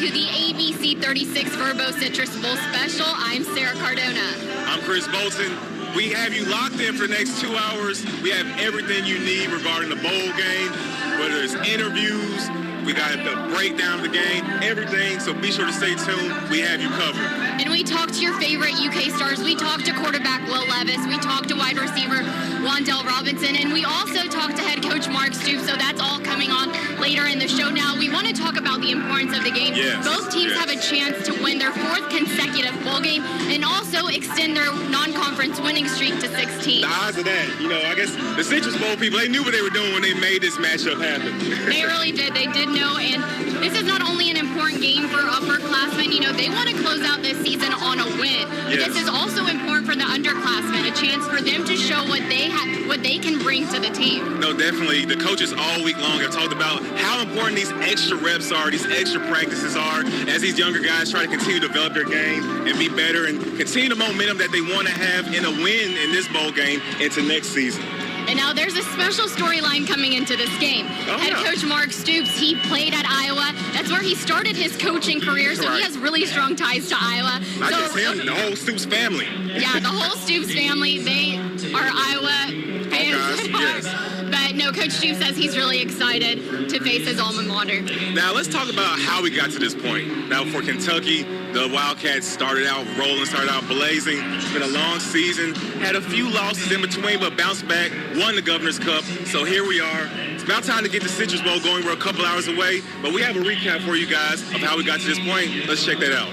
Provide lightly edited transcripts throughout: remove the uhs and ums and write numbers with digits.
to the ABC 36 Verbo Citrus Bowl Special. I'm Sarah Cardona. I'm Chris Bolton. We have you locked in for the next 2 hours. We have everything you need regarding the bowl game, whether it's interviews, we got the breakdown of the game, everything. So be sure to stay tuned. We have you covered. And we talked to your favorite UK stars. We talked to quarterback Will Levis. We talked to wide receiver Wan'Dale Robinson. And we also talked to head coach Mark Stoops. So that's all coming on later in the show. Now, we want to talk about the importance of the game. Yes, both teams have a chance to win their 4th consecutive bowl game and also extend their non-conference winning streak to 16. The odds of that, I guess the Citrus Bowl people, they knew what they were doing when they made this matchup happen. They really did. They did know. And this is not only an important game for upperclassmen. They want to close out this season on a win. But Yes. this is also important for the underclassmen, a chance for them to show what they can bring to the team. No, definitely. The coaches all week long have talked about how important these extra reps are, these extra practices are, as these younger guys try to continue to develop their game and be better and continue the momentum that they want to have in a win in this bowl game into next season. And now there's a special storyline coming into this game. Head coach Mark Stoops, he played at Iowa. That's where he started his coaching career, so he has really strong ties to Iowa. Not just him, the whole Stoops family. Yeah, the whole Stoops family, they are Iowa fans. Yes. But no, Coach Stoops says he's really excited to face his alma mater. Now let's talk about how we got to this point. Now for Kentucky, the Wildcats started out rolling, started out blazing. It's been a long season, had a few losses in between, but bounced back, won the Governor's Cup. So here we are. It's about time to get the Citrus Bowl going. We're a couple hours away, but we have a recap for you guys of how we got to this point. Let's check that out.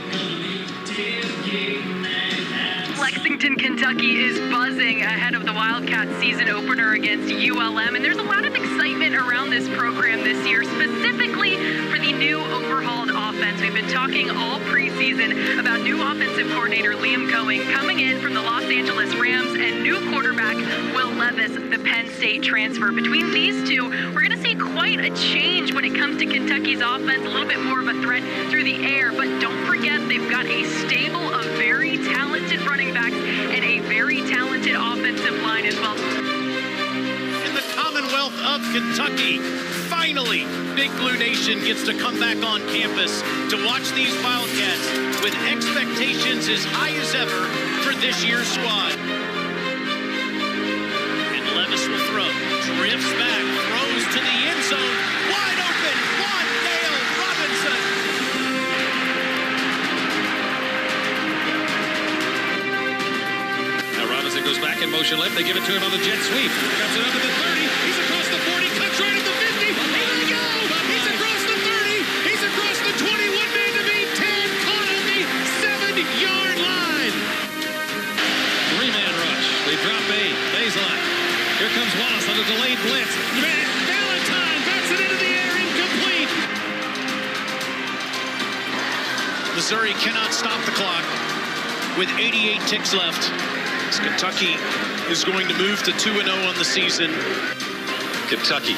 Lexington, Kentucky is buzzing ahead of the Wildcats season opener against ULM, and there's a lot of excitement around this program this year, specifically for the new overhauled offense. We've been talking all preseason about new offensive coordinator Liam Cohen coming in from the Los Angeles Rams and new quarterback Will Levis, the Penn State transfer. Between these two, we're going to see quite a change when it comes to Kentucky's offense, a little bit more of a threat through the air, but don't forget they've got a stable of very talented running backs and a very talented offensive line as well. In the Commonwealth of Kentucky, finally, Big Blue Nation gets to come back on campus to watch these Wildcats with expectations as high as ever for this year's squad. And Levis will throw, drifts back, throws to the end zone, wide open, Wan'Dale Robinson. Goes back in motion left. They give it to him on the jet sweep. Comes it up to the 30. He's across the 40. Cuts right at the 50. Here they go. He's across the 30. He's across the 21. Man to beat 10. Caught on the 7-yard line. 3-man rush. They drop A. Baseline. Here comes Wallace on the delayed blitz. Valentine bats it into the air. Incomplete. Missouri cannot stop the clock with 88 ticks left. Kentucky is going to move to 2-0 on the season. Kentucky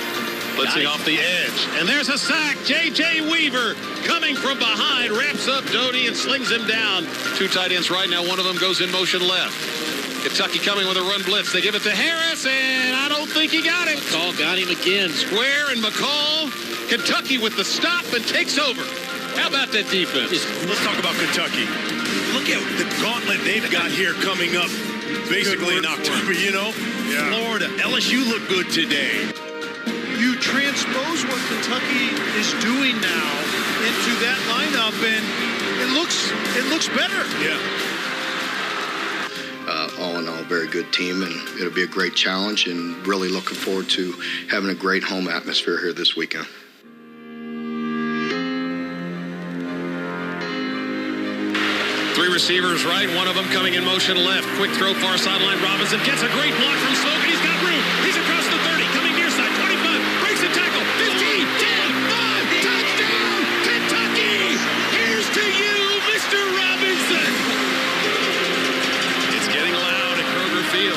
blitzing off the edge. And there's a sack. J.J. Weaver coming from behind. Wraps up Doty and slings him down. 2 tight ends right now. One of them goes in motion left. Kentucky coming with a run blitz. They give it to Harris, and I don't think he got it. McCall got him again. Square and McCall. Kentucky with the stop and takes over. How about that defense? Let's talk about Kentucky. Look at the gauntlet they've got here coming up. Basically in October, Florida, LSU look good today. You transpose what Kentucky is doing now into that lineup, and it looks better. Yeah. All in all, very good team, and it'll be a great challenge, and really looking forward to having a great home atmosphere here this weekend. Three receivers right, one of them coming in motion left. Quick throw, far sideline. Robinson gets a great block from Smoke, and he's got room. He's across the 30, coming near side, 25, breaks a tackle, 15, 10, 5, touchdown, Kentucky! Here's to you, Mr. Robinson! It's getting loud at Kroger Field.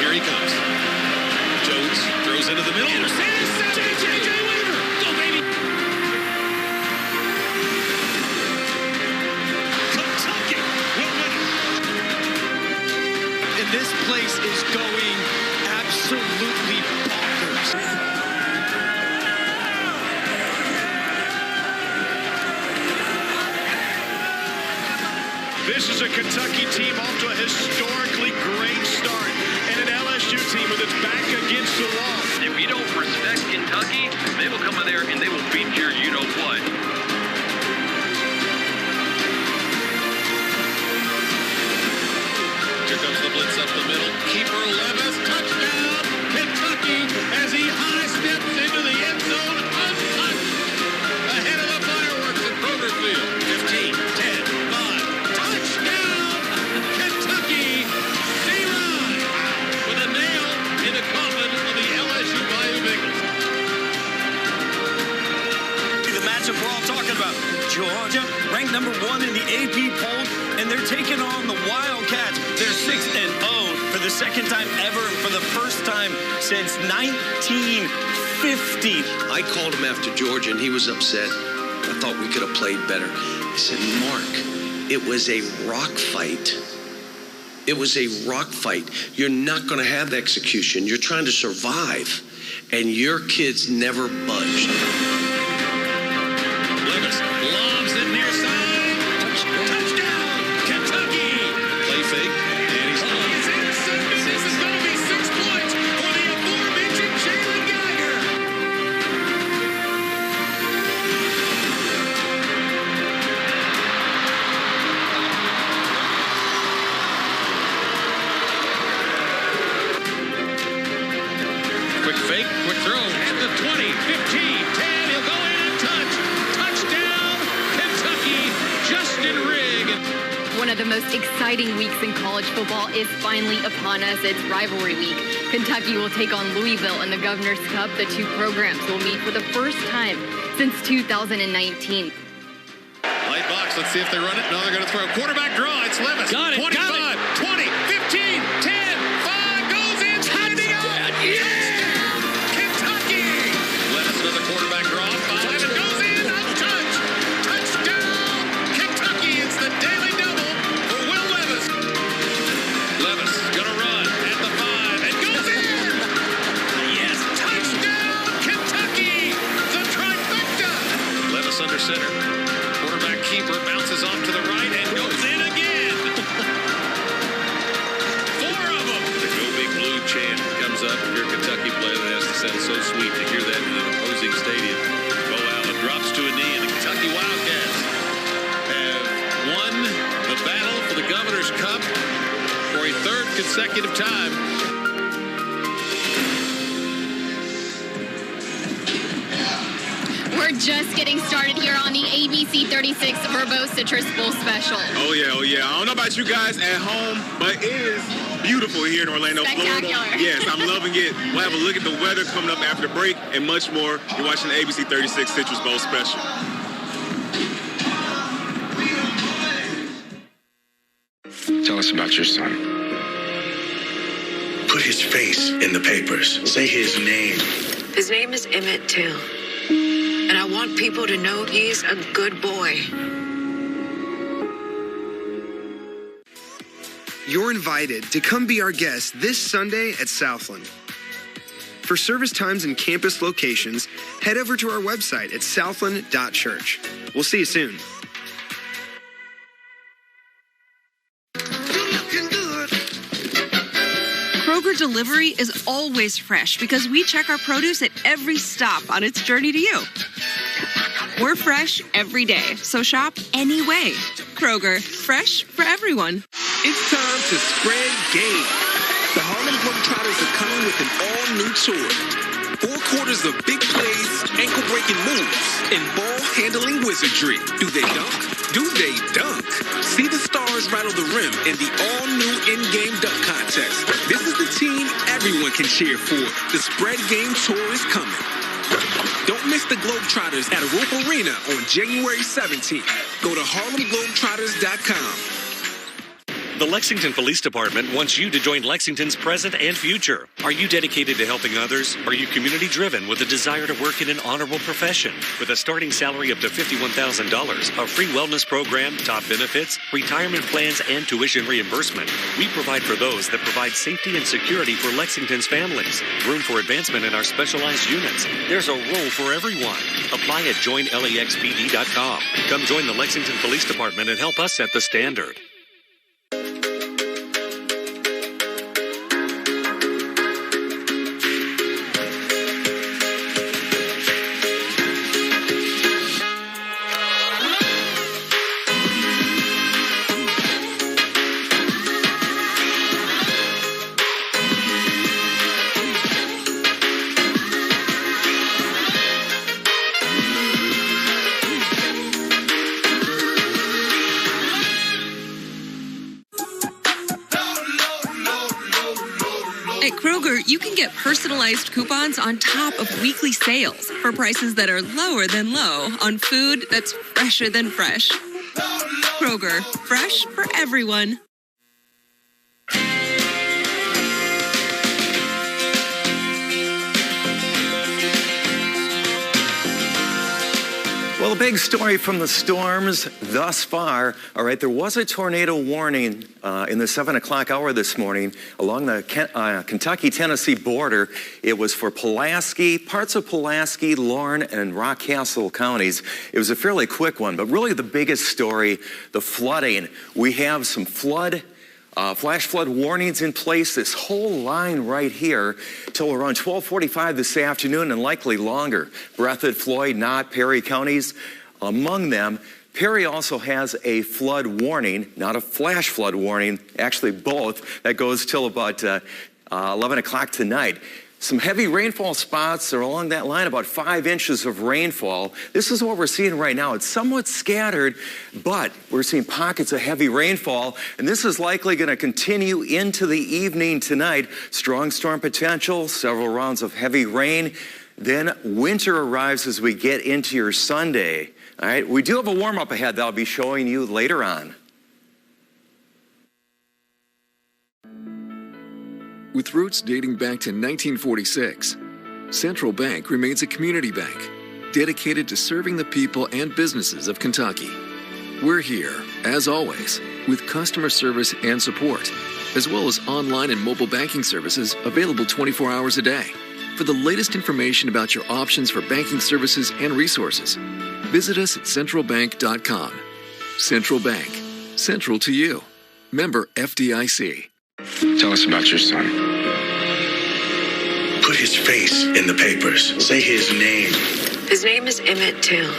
Here he comes. Jones throws into the middle. Intercepted! J.J. Weaver! Go, baby! This place is going absolutely bonkers. This is a Kentucky team off to a historically great start, and an LSU team with its back against the wall. If you don't respect Kentucky, they will come in there and they will beat your you-know-what. Here comes the blitz up the middle. Keeper Levis, touchdown, Kentucky, as he high steps into the end zone untouched. Ahead of the fireworks at Kroger Field. 15, 10, 5, touchdown, Kentucky. C-Rod with a nail in the coffin of the LSU Bayou Bengals. The matchup we're all talking about. Georgia, ranked number 1 in the AP poll, and they're taking on the Wildcats. They're 6-0 for the second time ever, and for the first time since 1950. I called him after Georgia, and he was upset. I thought we could have played better. He said, Mark, it was a rock fight. It was a rock fight. You're not going to have execution. You're trying to survive, and your kids never budged. Levis lobs it near side. Touchdown, Kentucky. Play fake, and he's intercepted. This is going to be 6 points for the aforementioned Jalen Geiger. Quick fake, quick throw at the 20, 15, 10. He'll go in and touch. Touchdown, Kentucky. Justin Rigg. One of the most exciting weeks in college football is finally upon us. It's rivalry week. Kentucky will take on Louisville in the Governor's Cup. The two programs will meet for the first time since 2019. Light box, let's see if they run it. No, they're going to throw. Quarterback draw, it's Levis. Got it, 25, 20, 15, 10, 5, goes in, standing up. Yeah! Kentucky! Levis with a quarterback draw, 5, and goes in, untouched. Touchdown, Kentucky. It's the daily double for Will Levis. Levis gonna run at the 5, and goes in. Yes, touchdown, Kentucky. The trifecta. Levis under center. Quarterback keeper bounces off to the right and goes in again. 4 of them. The Go Big Blue chant comes up. If you're a Kentucky player, that has to sound so sweet to hear that in an opposing stadium. Bo Allen drops to a knee, and the Kentucky Wildcats have won the battle for the Governor's Cup for a 3rd consecutive time. We're just getting started here on the ABC 36 Verbo Citrus Bowl Special. Oh, yeah, oh, yeah. I don't know about you guys at home, but it is beautiful here in Orlando, Florida. Spectacular. Yes, I'm loving it. We'll have a look at the weather coming up after the break and much more. You're watching the ABC 36 Citrus Bowl Special. Tell us about your son. Put his face in the papers. Say his name. His name is Emmett Till, and I want people to know he's a good boy. You're invited to come be our guest this Sunday at Southland. For service times and campus locations, head over to our website at southland.church. We'll see you soon. Kroger Delivery is always fresh because we check our produce at every stop on its journey to you. We're fresh every day, so shop any way. Kroger, fresh for everyone. It's time to spread game. The Harlem Globetrotters are coming with an all-new tour. 4 quarters of big plays, ankle-breaking moves, and ball-handling wizardry. Do they dunk? Do they dunk? See the stars rattle the rim in the all-new in-game dunk contest. This is the team everyone can cheer for. The Spread Game Tour is coming. Don't miss the Globetrotters at Rupp Arena on January 17th. Go to HarlemGlobetrotters.com. The Lexington Police Department wants you to join Lexington's present and future. Are you dedicated to helping others? Are you community-driven with a desire to work in an honorable profession? With a starting salary up to $51,000, a free wellness program, top benefits, retirement plans, and tuition reimbursement, we provide for those that provide safety and security for Lexington's families. Room for advancement in our specialized units. There's a role for everyone. Apply at joinlexpd.com. Come join the Lexington Police Department and help us set the standard. Kroger, you can get personalized coupons on top of weekly sales for prices that are lower than low on food that's fresher than fresh. Kroger, fresh for everyone. Well, a big story from the storms thus far. All right, there was a tornado warning in the 7 o'clock hour this morning along the Kentucky-Tennessee border. It was for Pulaski, parts of Pulaski, Lorne, and Rockcastle counties. It was a fairly quick one, but really the biggest story, the flooding. We have some flash flood warnings in place, this whole line right here till around 12:45 this afternoon and likely longer. Breathitt, Floyd, Knott, Perry counties among them. Perry also has a flood warning, not a flash flood warning, actually both. That goes till about 11 o'clock tonight. Some heavy rainfall spots are along that line, about 5 inches of rainfall. This is what we're seeing right now. It's somewhat scattered, but we're seeing pockets of heavy rainfall, and this is likely going to continue into the evening tonight. Strong storm potential, several rounds of heavy rain. Then winter arrives as we get into your Sunday. All right, we do have a warm-up ahead that I'll be showing you later on. With roots dating back to 1946, Central Bank remains a community bank dedicated to serving the people and businesses of Kentucky. We're here, as always, with customer service and support, as well as online and mobile banking services available 24 hours a day. For the latest information about your options for banking services and resources, visit us at centralbank.com. Central Bank, central to you. Member FDIC. Tell us about your son. Put his face in the papers. Say his name. His name is Emmett Till.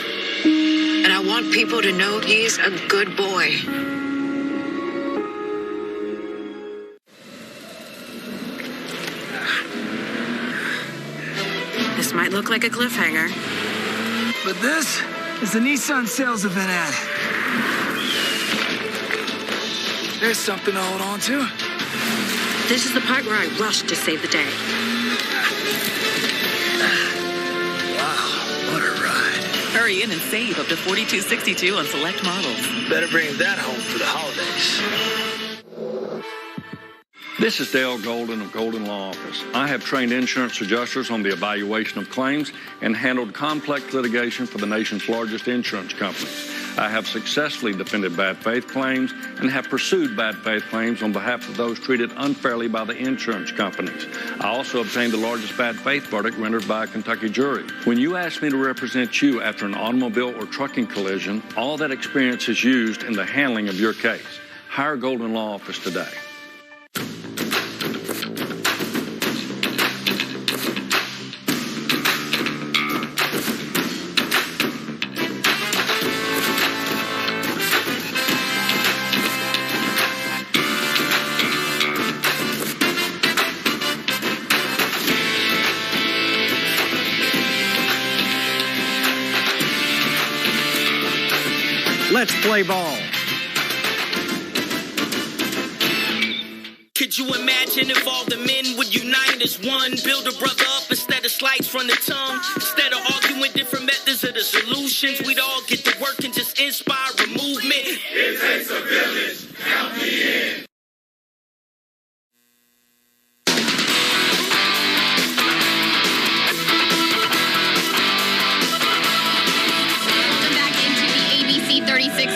And I want people to know he's a good boy. This might look like a cliffhanger. But this is the Nissan sales event ad. There's something to hold on to. This is the part where I rush to save the day. Wow, what a ride. Hurry in and save up to $42.62 on select models. Better bring that home for the holidays. This is Dale Golden of Golden Law Office. I have trained insurance adjusters on the evaluation of claims and handled complex litigation for the nation's largest insurance companies. I have successfully defended bad faith claims and have pursued bad faith claims on behalf of those treated unfairly by the insurance companies. I also obtained the largest bad faith verdict rendered by a Kentucky jury. When you ask me to represent you after an automobile or trucking collision, all that experience is used in the handling of your case. Hire Golden Law Office today. Let's play ball. Could you imagine if all the men would unite as one? Build a brother up instead of slice from the tongue. Instead of arguing different methods of the solutions, we'd all get to work and just inspire a movement. It takes a village. Count me in.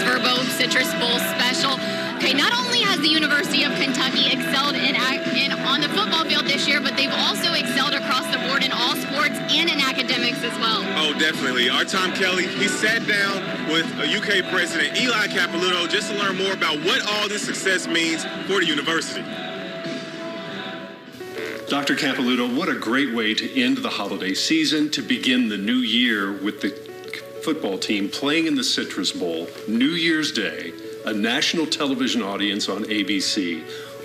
Verbo Citrus Bowl special. Okay, not only has the University of Kentucky excelled on the football field this year, but they've also excelled across the board in all sports and in academics as well. Oh, definitely. Our Tom Kelly, he sat down with UK President Eli Capilouto just to learn more about what all this success means for the university. Dr. Capilouto, what a great way to end the holiday season, to begin the new year with the football team playing in the Citrus Bowl, New Year's Day, a national television audience on ABC.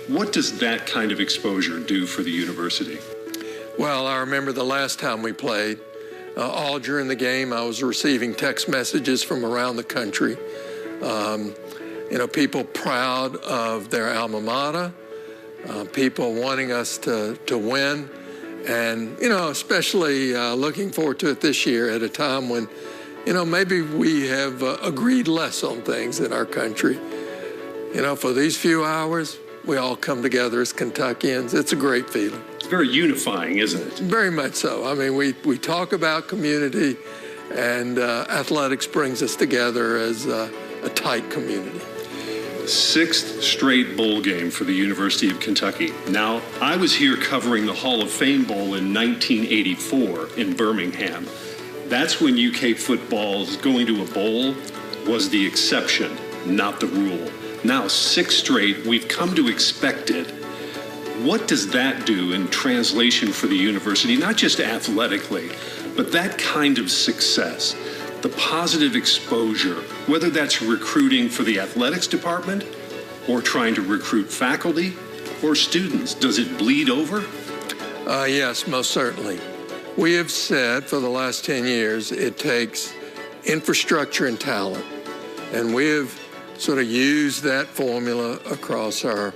What does that kind of exposure do for the university? Well, I remember the last time we played. All during the game, I was receiving text messages from around the country. People proud of their alma mater, people wanting us to win, and, especially looking forward to it this year at a time when, maybe we have agreed less on things in our country. For these few hours, we all come together as Kentuckians. It's a great feeling. It's very unifying, isn't it? Very much so. I mean, we talk about community, and athletics brings us together as a tight community. 6th straight bowl game for the University of Kentucky. Now, I was here covering the Hall of Fame Bowl in 1984 in Birmingham. That's when UK football's going to a bowl was the exception, not the rule. Now, 6 straight, we've come to expect it. What does that do in translation for the university, not just athletically, but that kind of success, the positive exposure, whether that's recruiting for the athletics department or trying to recruit faculty or students? Does it bleed over? Yes, most certainly. We have said for the last 10 years it takes infrastructure and talent, and we have sort of used that formula across our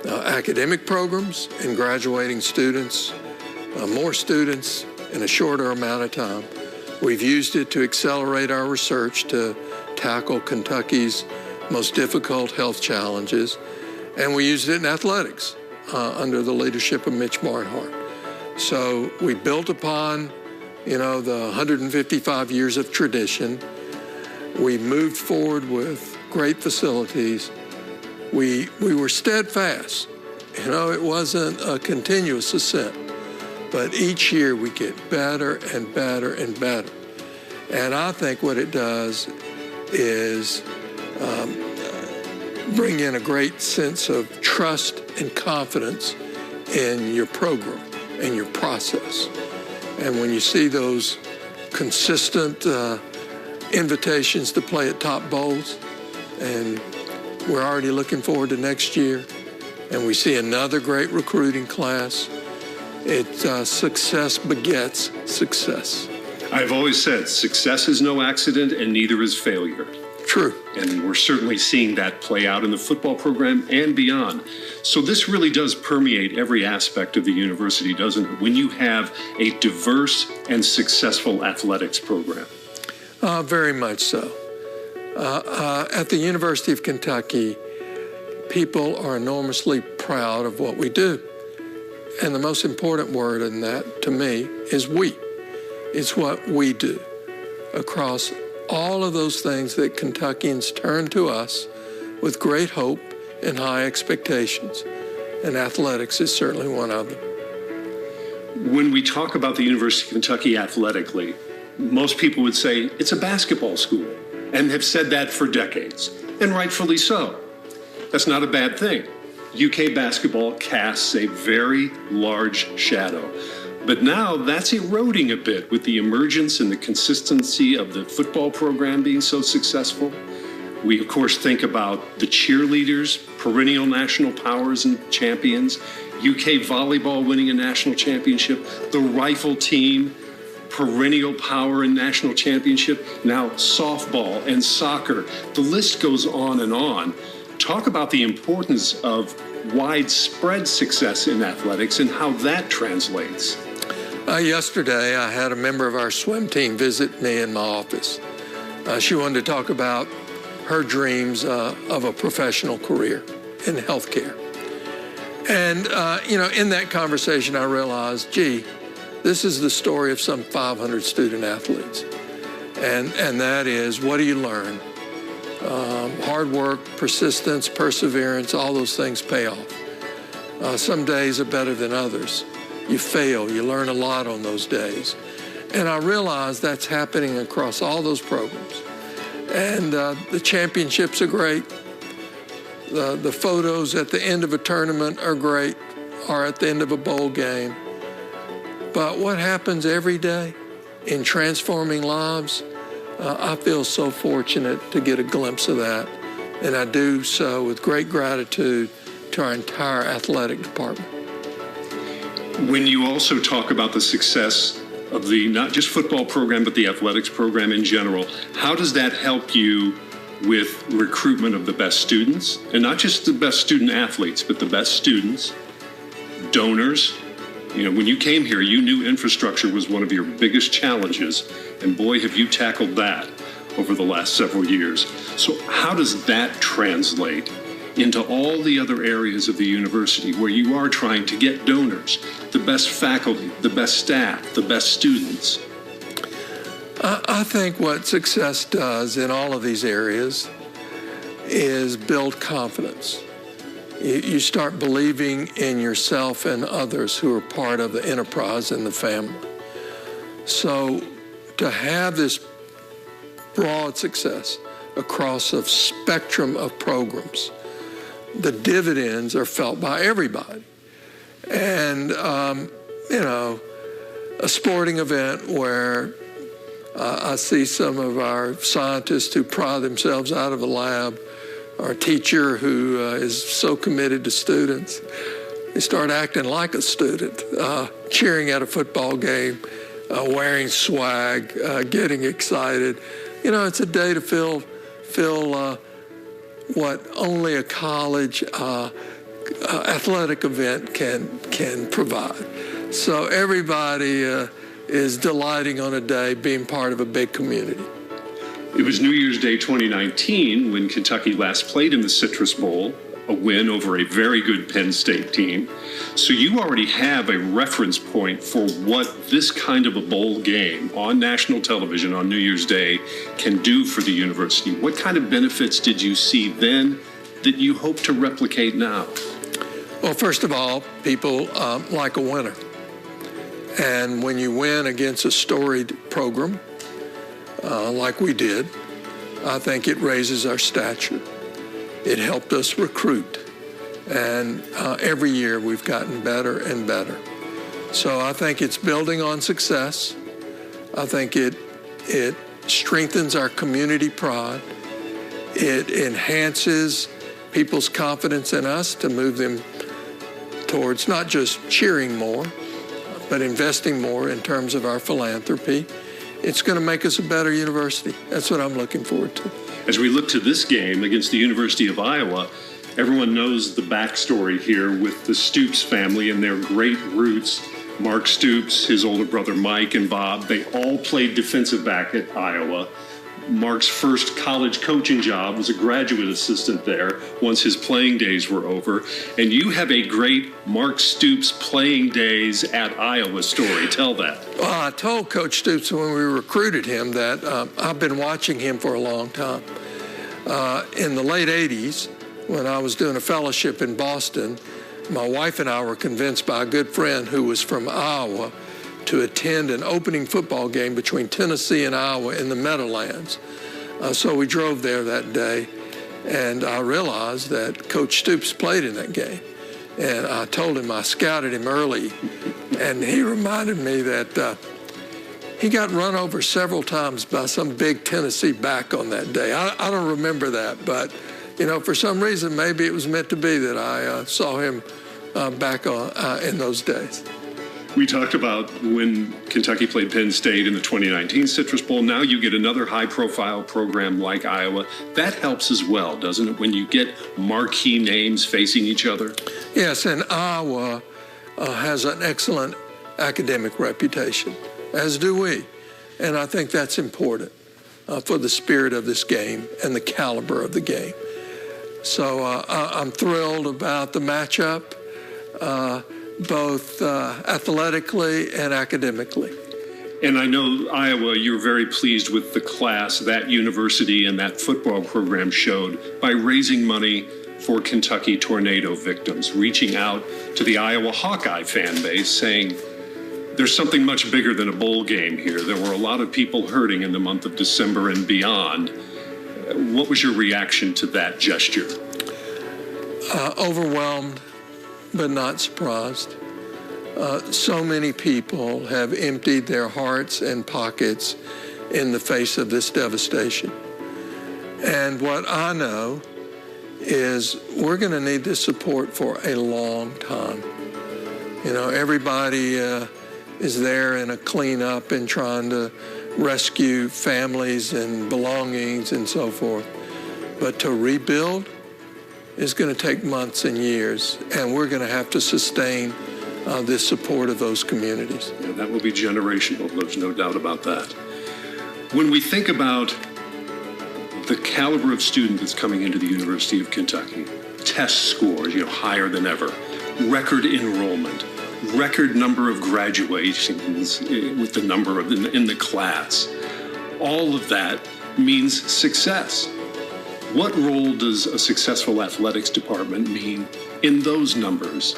academic programs and graduating students, more students in a shorter amount of time. We've used it to accelerate our research to tackle Kentucky's most difficult health challenges, and we used it in athletics under the leadership of Mitch Barnhart. So we built upon, the 155 years of tradition. We moved forward with great facilities. We were steadfast. It wasn't a continuous ascent, but each year we get better and better and better. And I think what it does is bring in a great sense of trust and confidence in your program and your process. And when you see those consistent invitations to play at top bowls, and we're already looking forward to next year, and we see another great recruiting class, success begets success. I've always said success is no accident and neither is failure. True. And we're certainly seeing that play out in the football program and beyond. So this really does permeate every aspect of the university, doesn't it? When you have a diverse and successful athletics program. Very much so. At the University of Kentucky, people are enormously proud of what we do. And the most important word in that, to me, is we. It's what we do across all of those things that Kentuckians turn to us with great hope and high expectations. And athletics is certainly one of them. When we talk about the University of Kentucky athletically, most people would say it's a basketball school and have said that for decades, and rightfully so. That's not a bad thing. UK basketball casts a very large shadow. But now that's eroding a bit with the emergence and the consistency of the football program being so successful. We, of course, think about the cheerleaders, perennial national powers and champions, UK volleyball winning a national championship, the rifle team, perennial power and national championship, now softball and soccer. The list goes on and on. Talk about the importance of widespread success in athletics and how that translates. Yesterday, I had a member of our swim team visit me in my office. She wanted to talk about her dreams of a professional career in healthcare. And, in that conversation, I realized, this is the story of some 500 student athletes. And that is, what do you learn? Hard work, persistence, perseverance, all those things pay off. Some days are better than others. You fail, you learn a lot on those days. And I realize that's happening across all those programs. And the championships are great. The photos at the end of a tournament are great, or at the end of a bowl game. But what happens every day in transforming lives, I feel so fortunate to get a glimpse of that. And I do so with great gratitude to our entire athletic department. When you also talk about the success of the not just football program, but the athletics program in general, how does that help you with recruitment of the best students? And not just the best student athletes, but the best students donors. When you came here, you knew infrastructure was one of your biggest challenges, and boy, have you tackled that over the last several years. So how does that translate into all the other areas of the university where you are trying to get donors, the best faculty, the best staff, the best students? I think what success does in all of these areas is build confidence. You start believing in yourself and others who are part of the enterprise and the family. So to have this broad success across a spectrum of programs, the dividends are felt by everybody. And, a sporting event where I see some of our scientists who pry themselves out of the lab, our teacher who is so committed to students, they start acting like a student, cheering at a football game, wearing swag, getting excited. It's a day to feel what only a college athletic event can provide. So everybody is delighting on a day being part of a big community. It was New Year's Day 2019 when Kentucky last played in the Citrus Bowl, a win over a very good Penn State team. So you already have a reference point for what this kind of a bowl game on national television on New Year's Day can do for the university. What kind of benefits did you see then that you hope to replicate now? Well, first of all, people like a winner. And when you win against a storied program, like we did, I think it raises our stature. It helped us recruit. And every year we've gotten better and better. So I think it's building on success. I think it strengthens our community pride. It enhances people's confidence in us to move them towards not just cheering more, but investing more in terms of our philanthropy. It's going to make us a better university. That's what I'm looking forward to. As we look to this game against the University of Iowa, everyone knows the backstory here with the Stoops family and their great roots. Mark Stoops, his older brother Mike, and Bob, they all played defensive back at Iowa. Mark's first college coaching job was a graduate assistant there once his playing days were over. And you have a great Mark Stoops playing days at Iowa story. Tell that. Well, I told Coach Stoops when we recruited him that I've been watching him for a long time. In the late 80s, when I was doing a fellowship in Boston, my wife and I were convinced by a good friend who was from Iowa to attend an opening football game between Tennessee and Iowa in the Meadowlands. So we drove there that day, and I realized that Coach Stoops played in that game. And I told him I scouted him early, and he reminded me that he got run over several times by some big Tennessee back on that day. I don't remember that, but for some reason, maybe it was meant to be that I saw him back in those days. We talked about when Kentucky played Penn State in the 2019 Citrus Bowl. Now you get another high-profile program like Iowa. That helps as well, doesn't it, when you get marquee names facing each other? Yes, and Iowa has an excellent academic reputation, as do we. And I think that's important for the spirit of this game and the caliber of the game. So I'm thrilled about the matchup. Both athletically and academically. And I know Iowa, you're very pleased with the class that university and that football program showed by raising money for Kentucky tornado victims, reaching out to the Iowa Hawkeye fan base saying, there's something much bigger than a bowl game here. There were a lot of people hurting in the month of December and beyond. What was your reaction to that gesture? Overwhelmed, but not surprised. So many people have emptied their hearts and pockets in the face of this devastation. And what I know is we're going to need this support for a long time. Everybody is there in a cleanup and trying to rescue families and belongings and so forth. But to rebuild is going to take months and years, and we're going to have to sustain the support of those communities. Yeah, that will be generational. There's no doubt about that. When we think about the caliber of student that's coming into the University of Kentucky, test scores, higher than ever, record enrollment, record number of graduations with the number in the class, all of that means success. What role does a successful athletics department mean in those numbers?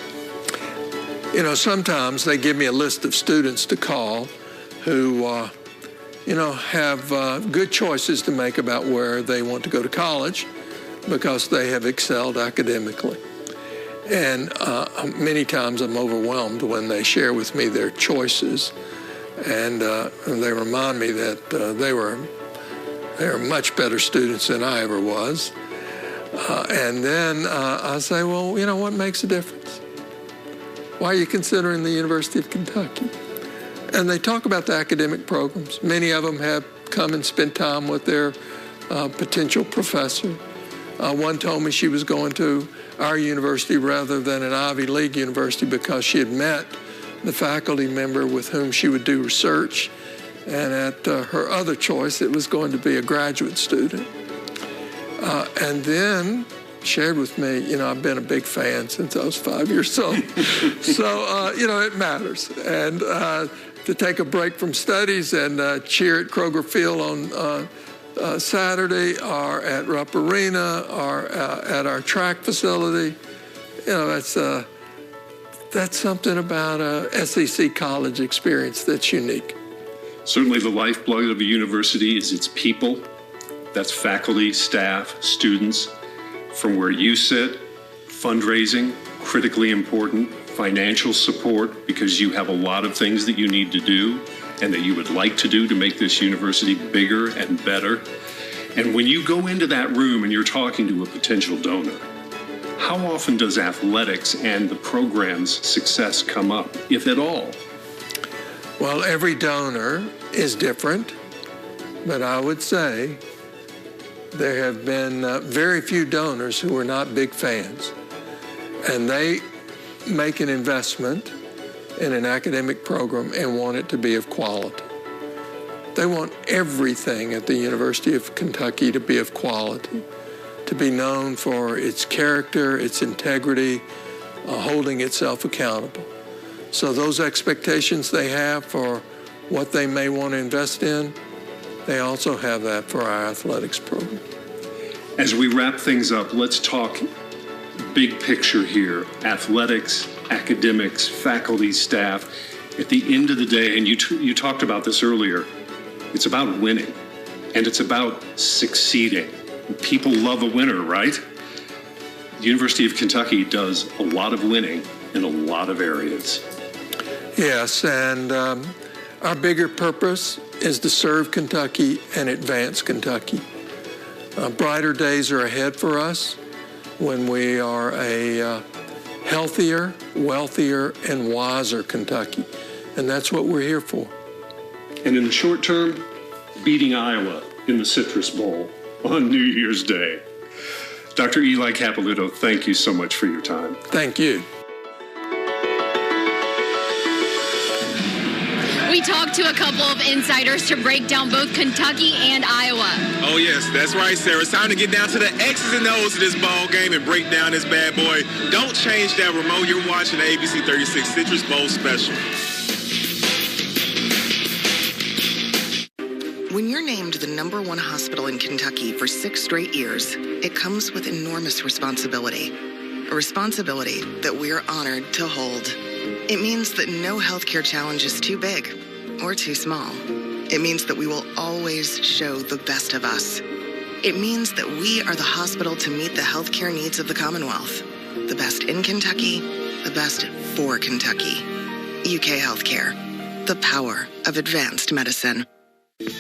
Sometimes they give me a list of students to call who, have good choices to make about where they want to go to college because they have excelled academically. And many times I'm overwhelmed when they share with me their choices, and they remind me that they were much better students than I ever was. And then I say, well, what makes a difference? Why are you considering the University of Kentucky? And they talk about the academic programs. Many of them have come and spent time with their potential professor. One told me she was going to our university rather than an Ivy League university because she had met the faculty member with whom she would do research. And at her other choice, it was going to be a graduate student. And then shared with me, I've been a big fan since I was 5 years old. So, it matters. And to take a break from studies and cheer at Kroger Field on Saturday or at Rupp Arena or at our track facility, that's something about a SEC college experience that's unique. Certainly the lifeblood of a university is its people. That's faculty, staff, students. From where you sit, fundraising, critically important, financial support, because you have a lot of things that you need to do and that you would like to do to make this university bigger and better. And when you go into that room and you're talking to a potential donor, how often does athletics and the program's success come up, if at all? Well, every donor is different, but I would say there have been very few donors who are not big fans, and they make an investment in an academic program and want it to be of quality. They want everything at the University of Kentucky to be of quality, to be known for its character, its integrity, holding itself accountable. So those expectations they have for what they may want to invest in, they also have that for our athletics program. As we wrap things up, let's talk big picture here. Athletics, academics, faculty, staff. At the end of the day, and you talked about this earlier, it's about winning, and it's about succeeding. People love a winner, right? The University of Kentucky does a lot of winning in a lot of areas. Yes, and our bigger purpose is to serve Kentucky and advance Kentucky. Brighter days are ahead for us when we are a healthier, wealthier, and wiser Kentucky. And that's what we're here for. And in the short term, beating Iowa in the Citrus Bowl on New Year's Day. Dr. Eli Capilouto, thank you so much for your time. Thank you. We talked to a couple of insiders to break down both Kentucky and Iowa. Oh, yes, that's right, Sarah. It's time to get down to the X's and O's of this ball game and break down this bad boy. Don't change that remote. You're watching the ABC 36 Citrus Bowl Special. When you're named the #1 hospital in Kentucky for 6 straight years, it comes with enormous responsibility. A responsibility that we're honored to hold. It means that no healthcare challenge is too big or too small. It means that we will always show the best of us. It means that we are the hospital to meet the healthcare needs of the Commonwealth. The best in Kentucky, the best for Kentucky. UK Healthcare, the power of advanced medicine.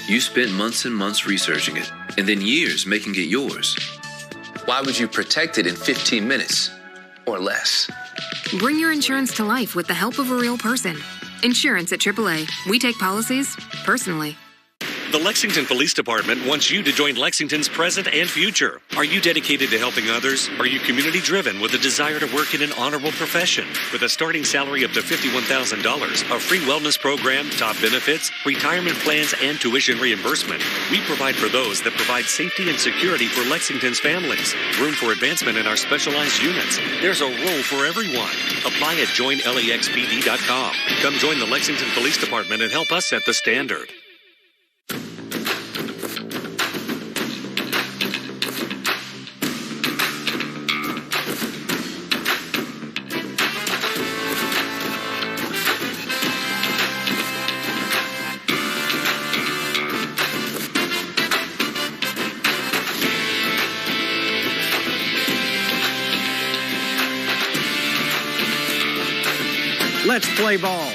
You spent months and months researching it, and then years making it yours. Why would you protect it in 15 minutes or less? Bring your insurance to life with the help of a real person. Insurance at AAA. We take policies personally. The Lexington Police Department wants you to join Lexington's present and future. Are you dedicated to helping others? Are you community-driven with a desire to work in an honorable profession? With a starting salary up to $51,000, a free wellness program, top benefits, retirement plans, and tuition reimbursement, we provide for those that provide safety and security for Lexington's families. Room for advancement in our specialized units. There's a role for everyone. Apply at joinlexpd.com. Come join the Lexington Police Department and help us set the standard. Let's play ball.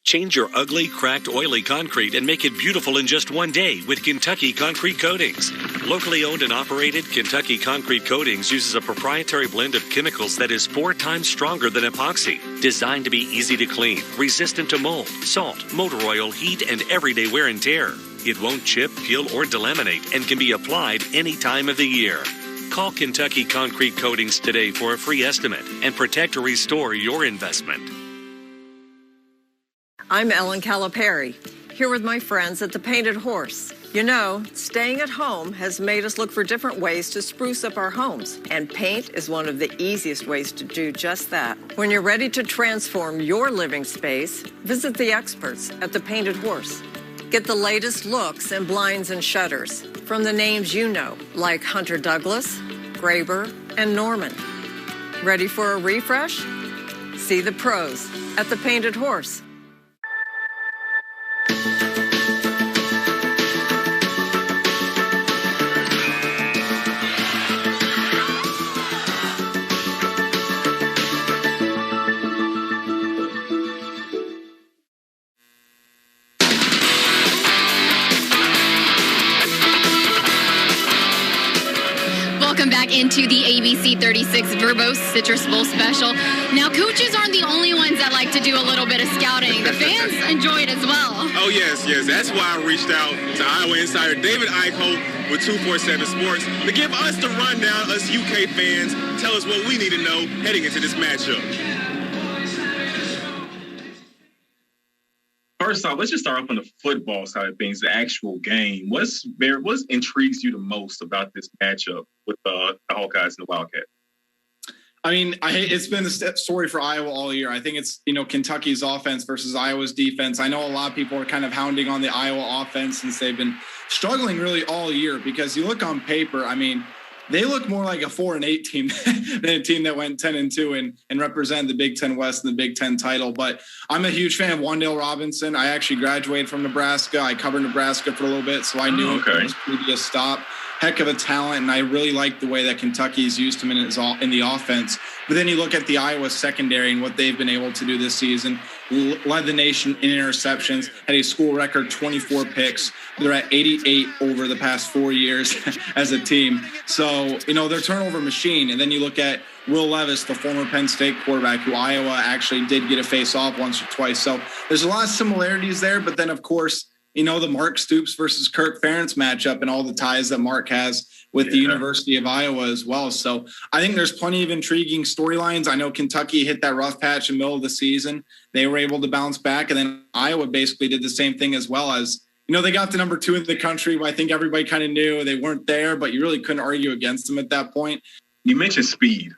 Change your ugly, cracked, oily concrete and make it beautiful in just one day with Kentucky Concrete Coatings. Locally owned and operated, Kentucky Concrete Coatings uses a proprietary blend of chemicals that is 4 times stronger than epoxy. Designed to be easy to clean, resistant to mold, salt, motor oil, heat, and everyday wear and tear. It won't chip, peel, or delaminate and can be applied any time of the year. Call Kentucky Concrete Coatings today for a free estimate and protect or restore your investment. I'm Ellen Calipari, here with my friends at the Painted Horse. You know, staying at home has made us look for different ways to spruce up our homes, and paint is one of the easiest ways to do just that. When you're ready to transform your living space, visit the experts at the Painted Horse. Get the latest looks in blinds and shutters from the names you know, like Hunter Douglas, Graber, and Norman. Ready for a refresh? See the pros at the Painted Horse. Welcome back into the ABC 36 Verbose Citrus Bowl special. Now, coaches aren't the only ones that like to do a little bit of scouting. The fans enjoy it as well. Oh, yes. That's why I reached out to Iowa insider David Eichholt with 247 Sports to give us the rundown, us UK fans, tell us what we need to know heading into this matchup. First off, let's just start off on the football side of things, the actual game. What intrigues you the most about this matchup with the Hawkeyes and the Wildcats? I mean, it's been the story for Iowa all year. I think it's, Kentucky's offense versus Iowa's defense. I know a lot of people are kind of hounding on the Iowa offense since they've been struggling really all year because you look on paper, I mean, they look more like a 4-8 team than a team that went 10-2 and represent the Big Ten West and the Big Ten title. But I'm a huge fan of Wandale Robinson. I actually graduated from Nebraska. I covered Nebraska for a little bit, so I knew it was going to be a stop. Heck of a talent, and I really like the way that Kentucky's used him in the offense. But then you look at the Iowa secondary and what they've been able to do this season. Led the nation in interceptions, had a school record 24 picks. They're at 88 over the past 4 years as a team. So, they're turnover machine. And then you look at Will Levis, the former Penn State quarterback, who Iowa actually did get a face off once or twice. So there's a lot of similarities there. But then, of course, the Mark Stoops versus Kirk Ferentz matchup and all the ties that Mark has with the University of Iowa as well. So I think there's plenty of intriguing storylines. I know Kentucky hit that rough patch in the middle of the season. They were able to bounce back. And then Iowa basically did the same thing as well as, they got to number 2 in the country. I think everybody kind of knew they weren't there, but you really couldn't argue against them at that point. You mentioned speed.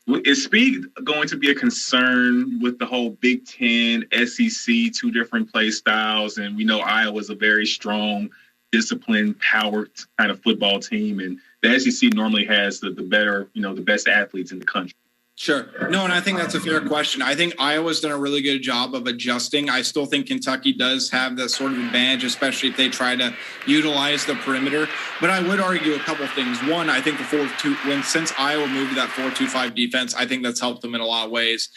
Is speed going to be a concern with the whole Big Ten, SEC, 2 different play styles? And we know Iowa's a very strong, disciplined, power kind of football team. And the SEC normally has the better, the best athletes in the country. Sure. No, and I think that's a fair question. I think Iowa's done a really good job of adjusting. I still think Kentucky does have that sort of advantage, especially if they try to utilize the perimeter. But I would argue a couple things. One, I think the 4-2, since Iowa moved to that 4-2-5 defense, I think that's helped them in a lot of ways.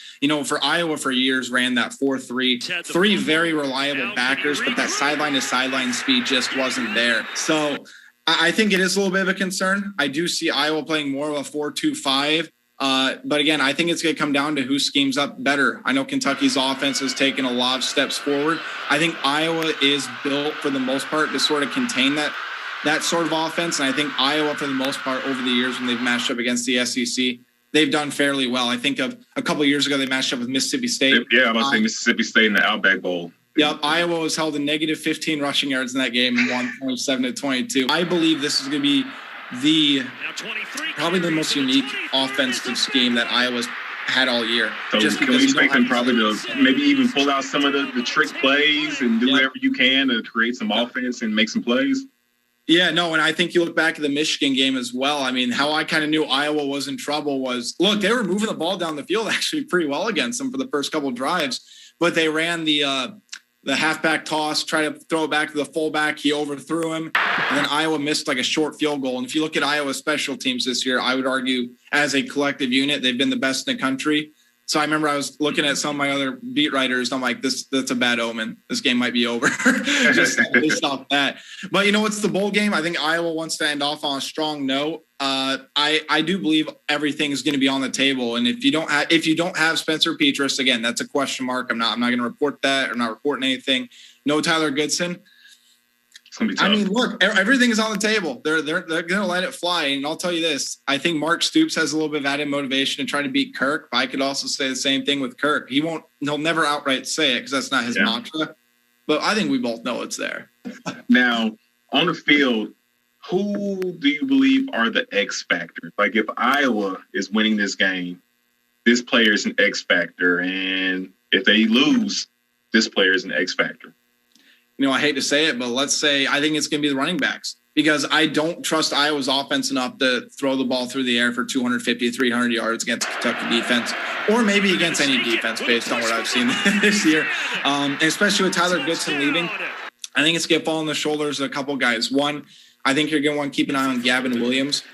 For Iowa for years ran that 4-3, 3 very reliable backers, but that sideline to sideline speed just wasn't there. So I think it is a little bit of a concern. I do see Iowa playing more of a 4-2-5. But again, I think it's going to come down to who schemes up better. I know Kentucky's offense has taken a lot of steps forward. I think Iowa is built for the most part to sort of contain that sort of offense. And I think Iowa, for the most part, over the years when they've matched up against the SEC, they've done fairly well. I think of a couple of years ago, they matched up with Mississippi State. Yeah, I'm about to say Mississippi State in the Outback Bowl. Yep, Iowa was held to negative 15 rushing yards in that game and won 27-22. I believe this is going to be probably the most unique offensive scheme that Iowa's had all year. So just can we expect them probably to maybe even pull out some of the trick plays and do whatever you can to create some offense and make some plays? Yeah, no, and I think you look back at the Michigan game as well. I mean, how I kind of knew Iowa was in trouble was, look, they were moving the ball down the field actually pretty well against them for the first couple of drives, but they ran the halfback toss, try to throw it back to the fullback. He overthrew him. And then Iowa missed like a short field goal. And if you look at Iowa's special teams this year, I would argue as a collective unit, they've been the best in the country. So I remember I was looking at some of my other beat writers. And I'm like, that's a bad omen. This game might be over. Just based off that. But you know, it's the bowl game. I think Iowa wants to end off on a strong note. I do believe everything is going to be on the table. And if you don't have Spencer Petras, again, that's a question mark. I'm not going to report that. I'm not reporting anything. No Tyler Goodson. It's going to be tough. I mean, look, everything is on the table. They're going to let it fly. And I'll tell you this, I think Mark Stoops has a little bit of added motivation to try to beat Kirk. But I could also say the same thing with Kirk. He'll never outright say it because that's not his mantra. But I think we both know it's there. Now, on the field, who do you believe are the X factors? Like if Iowa is winning this game, this player is an X factor. And if they lose, this player is an X factor. You know, I hate to say it, but let's say I think it's going to be the running backs because I don't trust Iowa's offense enough to throw the ball through the air for 250, 300 yards against Kentucky defense or maybe against any defense based on what I've seen this year. And especially with Tyler Goodson leaving, I think it's going to fall on the shoulders of a couple guys. One, I think you're going to want to keep an eye on Gavin Williams.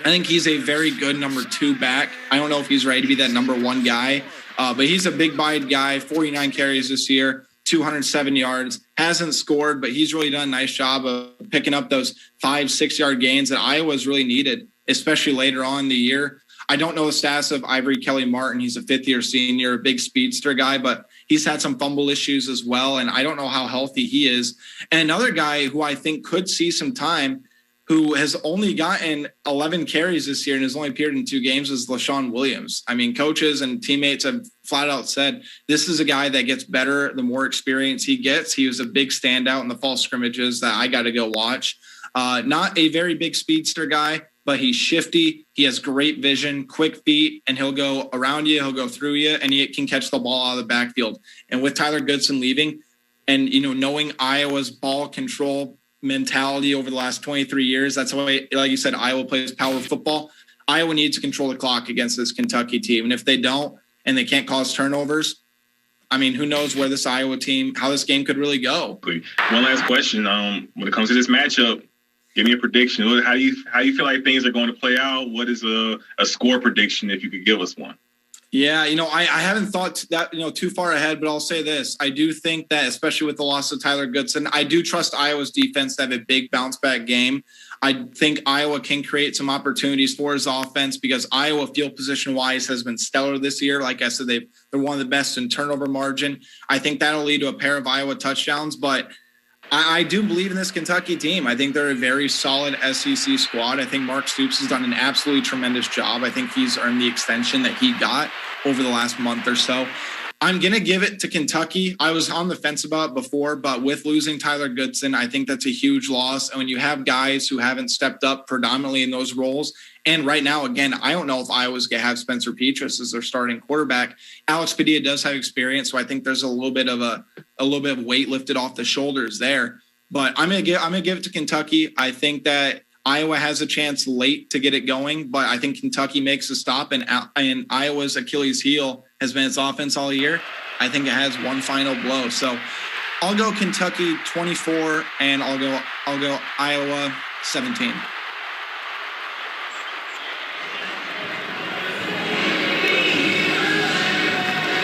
I think he's a very good number 2 back. I don't know if he's ready to be that number 1 guy, but he's a big-bodied guy, 49 carries this year. 207 yards, hasn't scored, but he's really done a nice job of picking up those 5-6 yard gains that Iowa's really needed, especially later on in the year. I don't know the status of Ivory Kelly Martin. He's a 5th-year senior, a big speedster guy, but he's had some fumble issues as well, and I don't know how healthy he is. And another guy who I think could see some time, who has only gotten 11 carries this year and has only appeared in 2 games, is LaShawn Williams. I mean, coaches and teammates have flat out said this is a guy that gets better the more experience he gets. He was a big standout in the fall scrimmages that I got to go watch. Not a very big speedster guy, but he's shifty. He has great vision, quick feet, and he'll go around you, he'll go through you, and he can catch the ball out of the backfield. And with Tyler Goodson leaving and, you know, knowing Iowa's ball control mentality over the last 23 years. That's why, like you said, Iowa plays power football. Iowa needs to control the clock against this Kentucky team. And if they don't, and they can't cause turnovers, I mean, who knows where this Iowa team, how this game could really go. One last question. When it comes to this matchup, give me a prediction. How do you feel like things are going to play out? What is a score prediction if you could give us one? Yeah, you know, I haven't thought that, you know, too far ahead, but I'll say this. I do think that, especially with the loss of Tyler Goodson, I do trust Iowa's defense to have a big bounce back game. I think Iowa can create some opportunities for his offense because Iowa field position wise has been stellar this year. Like I said, they're one of the best in turnover margin. I think that'll lead to a pair of Iowa touchdowns, but I do believe in this Kentucky team. I think they're a very solid SEC squad. I think Mark Stoops has done an absolutely tremendous job. I think he's earned the extension that he got over the last month or so. I'm going to give it to Kentucky. I was on the fence about it before, but with losing Tyler Goodson, I think that's a huge loss. And when you have guys who haven't stepped up predominantly in those roles, and right now, again, I don't know if Iowa's going to have Spencer Petras as their starting quarterback. Alex Padilla does have experience, so I think there's a little bit of weight lifted off the shoulders there. But I'm going to give it to Kentucky. I think that Iowa has a chance late to get it going, but I think Kentucky makes a stop, and Iowa's Achilles heel has been its offense all year. I think it has one final blow. So I'll go Kentucky 24, and I'll go Iowa 17.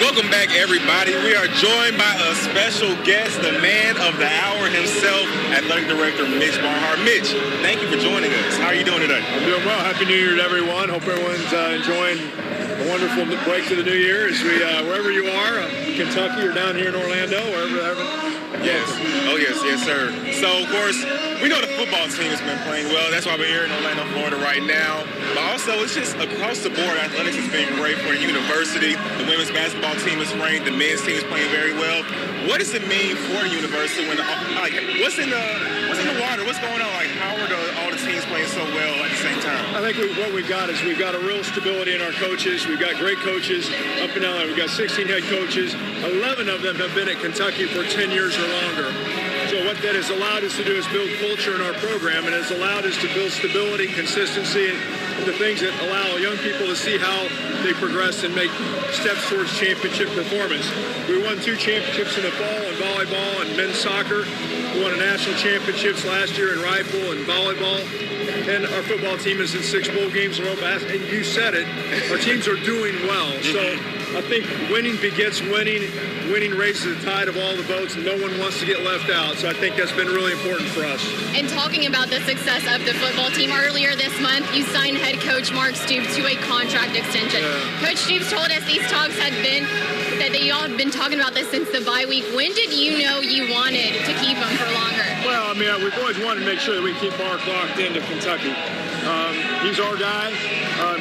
Go Welcome back, everybody. We are joined by a special guest, the man of the hour himself, Athletic Director Mitch Barnhart. Mitch, thank you for joining us. How are you doing today? I'm doing well. Happy New Year to everyone. Hope everyone's enjoying a wonderful break to the new year. As we, wherever you are, Kentucky or down here in Orlando, wherever. Yes. Oh, yes, sir. So, of course, we know the football team has been playing well. That's why we're here in Orlando, Florida right now. But also, it's just across the board, athletics has been great for the university. The women's basketball team is ranked. The men's team is playing very well. What does it mean for the university when, what's in the water? What's going on? Like, how are all the teams playing so well at the same time? I think what we've got is we've got a real stability in our coaches. We've got great coaches up and down there. We've got 16 head coaches. 11 of them have been at Kentucky for 10 years or longer. So what that has allowed us to do is build culture in our program, and has allowed us to build stability, consistency, and the things that allow young people to see how they progress and make steps towards championship performance. We won 2 championships in the fall in volleyball and men's soccer. We won a national championships last year in rifle and volleyball. And our football team is in 6 bowl games in a row. And you said it, our teams are doing well. So I think winning begets winning. Winning raises the tide of all the boats, and no one wants to get left out. So I think that's been really important for us. And talking about the success of the football team, earlier this month, you signed head coach Mark Stoops to a contract extension. Yeah. Coach Stoops told us these talks had been, that y'all have been talking about this since the bye week. When did you know you wanted to keep him for longer? Well, I mean, we've always wanted to make sure that we keep Mark locked into Kentucky. He's our guy.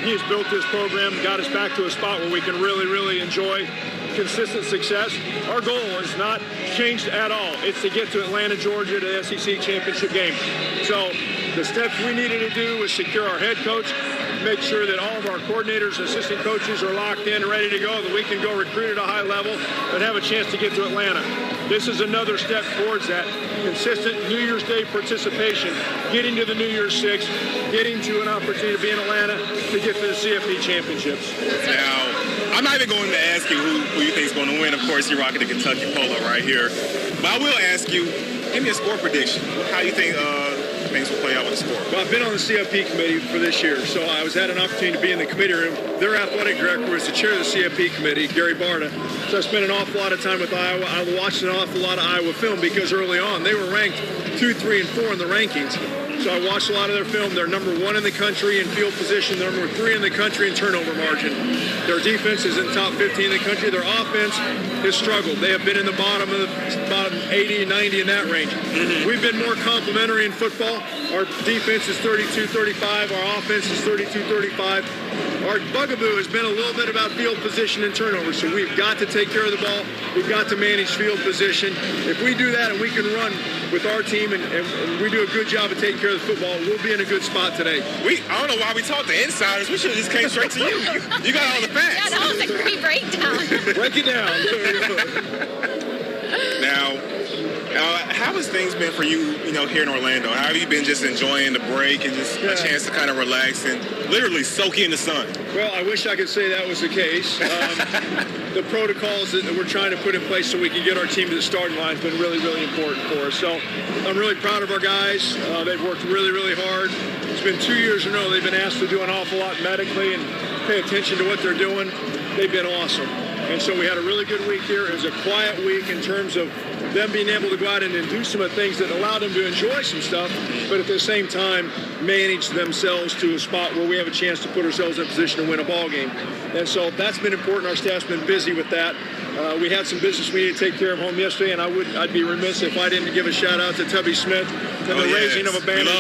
He has built this program, got us back to a spot where we can really, really enjoy consistent success. Our goal is not changed at all. It's to get to Atlanta, Georgia, to the SEC championship game. So the steps we needed to do was secure our head coach, make sure that all of our coordinators and assistant coaches are locked in and ready to go, that we can go recruit at a high level and have a chance to get to Atlanta. This is another step towards that. Consistent New Year's Day participation, getting to the New Year's Six, getting to an opportunity to be in Atlanta to get to the CFP championships. Now, I'm not even going to ask you who you think is going to win. Of course, you're rocking the Kentucky polo right here. But I will ask you, give me a score prediction. How do you think things will play out with the score? Well, I've been on the CFP committee for this year, so I had an opportunity to be in the committee room. Their athletic director was the chair of the CFP committee, Gary Barta. So I spent an awful lot of time with Iowa. I watched an awful lot of Iowa film because early on they were ranked 2, 3, and 4 in the rankings. So I watched a lot of their film. They're number 1 in the country in field position. They're number 3 in the country in turnover margin. Their defense is in top 15 in the country. Their offense has struggled. They have been in the bottom 80, 90 in that range. We've been more complimentary in football. Our defense is 32-35. Our offense is 32-35. Our bugaboo has been a little bit about field position and turnover. So we've got to take care of the ball. We've got to manage field position. If we do that and we can run with our team and we do a good job of taking care of the football, we'll be in a good spot today. I don't know why we talked to insiders. We should have just came straight to you. You got all the facts. Yeah, that was a great breakdown. Break it down. Now, how has things been for you, here in Orlando? How have you been just enjoying the break and just a chance to kind of relax and literally soak in the sun? Well, I wish I could say that was the case. The protocols that we're trying to put in place so we can get our team to the starting line has been really, really important for us. So I'm really proud of our guys. They've worked really, really hard. It's been 2 years in a row they've been asked to do an awful lot medically and pay attention to what they're doing. They've been awesome. And so we had a really good week here. It was a quiet week in terms of them being able to go out and do some of the things that allowed them to enjoy some stuff, but at the same time manage themselves to a spot where we have a chance to put ourselves in a position to win a ball game. And so that's been important. Our staff's been busy with that. We had some business we needed to take care of home yesterday, and I'd be remiss if I didn't give a shout out to Tubby Smith and the raising of a banner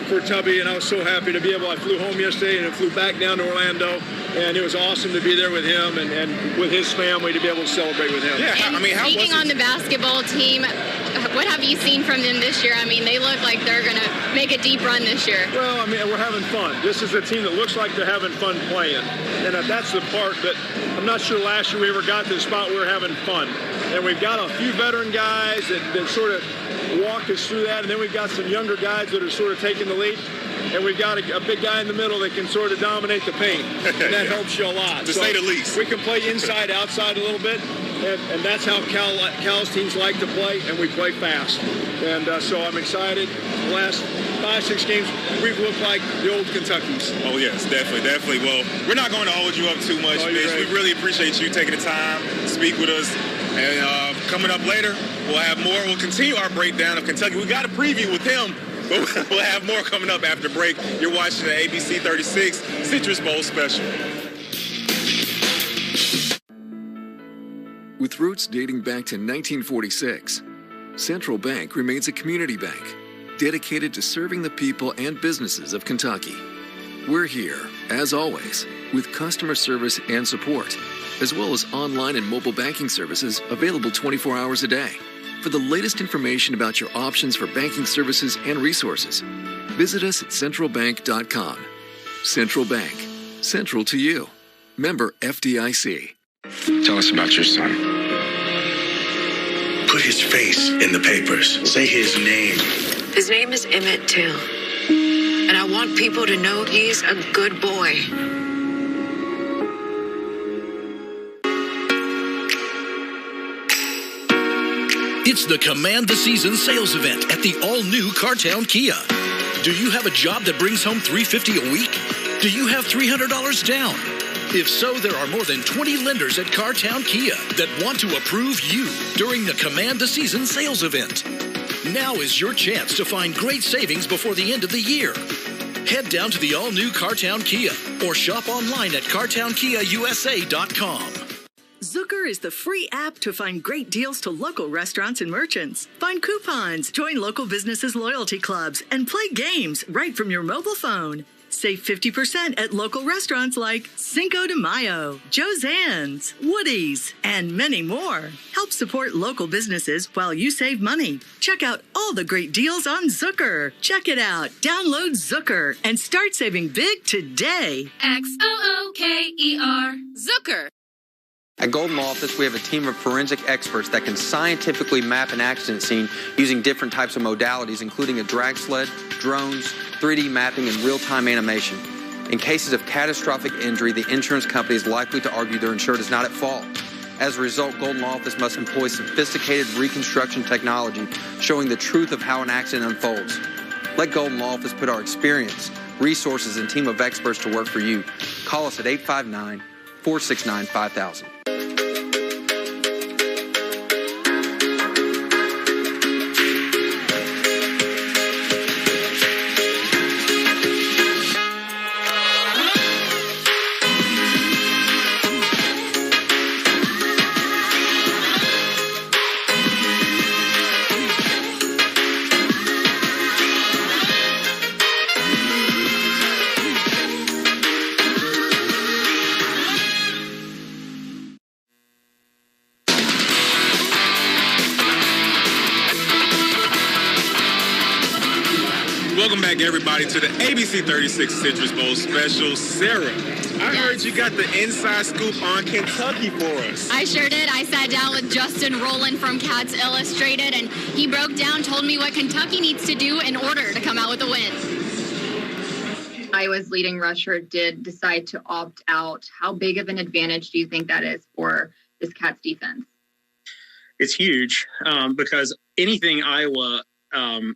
for Tubby, and I was so happy to be able. I flew home yesterday and flew back down to Orlando, and it was awesome to be there with him and with his family to be able to celebrate with him. Yeah, speaking on the basketball team, what have you seen from them this year? I mean, they look like they're going to make a deep run this year. Well, I mean, we're having fun. This is a team that looks like they're having fun playing, and that's the part that I'm not sure last year we ever got to the spot where we're having fun. And we've got a few veteran guys that sort of walked us through that, and then we've got some younger guys that are sort of taking the lead. and we've got a big guy in the middle that can sort of dominate the paint, and that helps you a lot. To say the least. We can play inside, outside a little bit, and that's how Cal's teams like to play, and we play fast. And so I'm excited. The last 5-6 games, we've looked like the old Kentuckies. Oh, yes, definitely. Well, we're not going to hold you up too much, Mitch. We really appreciate you taking the time to speak with us. And coming up later, we'll have more. We'll continue our breakdown of Kentucky. We got a preview with him, but we'll have more coming up after break. You're watching the ABC 36 Citrus Bowl Special. With roots dating back to 1946, Central Bank remains a community bank dedicated to serving the people and businesses of Kentucky. We're here, as always, with customer service and support, as well as online and mobile banking services available 24 hours a day. For the latest information about your options for banking services and resources, visit us at centralbank.com. Central Bank, central to you. Member FDIC. Tell us about your son. Put his face in the papers. Say his name. His name is Emmett Till, and I want people to know he's a good boy. It's the Command the Season sales event at the all-new Cartown Kia. Do you have a job that brings home $350 a week? Do you have $300 down? If so, there are more than 20 lenders at Cartown Kia that want to approve you during the Command the Season sales event. Now is your chance to find great savings before the end of the year. Head down to the all-new Cartown Kia or shop online at cartownkiausa.com. Zucker is the free app to find great deals to local restaurants and merchants. Find coupons, join local businesses' loyalty clubs, and play games right from your mobile phone. Save 50% at local restaurants like Cinco de Mayo, Josanne's, Woody's, and many more. Help support local businesses while you save money. Check out all the great deals on Zucker. Check it out. Download Zucker and start saving big today. XOOKER. Zucker. At Golden Law Office, we have a team of forensic experts that can scientifically map an accident scene using different types of modalities, including a drag sled, drones, 3D mapping, and real-time animation. In cases of catastrophic injury, the insurance company is likely to argue their insured is not at fault. As a result, Golden Law Office must employ sophisticated reconstruction technology showing the truth of how an accident unfolds. Let Golden Law Office put our experience, resources, and team of experts to work for you. Call us at 859-469-5000. Welcome back, everybody, to the ABC 36 Citrus Bowl Special. Sarah, I heard you got the inside scoop on Kentucky for us. I sure did. I sat down with Justin Rowland from Cats Illustrated, and he broke down, told me what Kentucky needs to do in order to come out with a win. Iowa's leading rusher did decide to opt out. How big of an advantage do you think that is for this Cats defense? It's huge because anything Iowa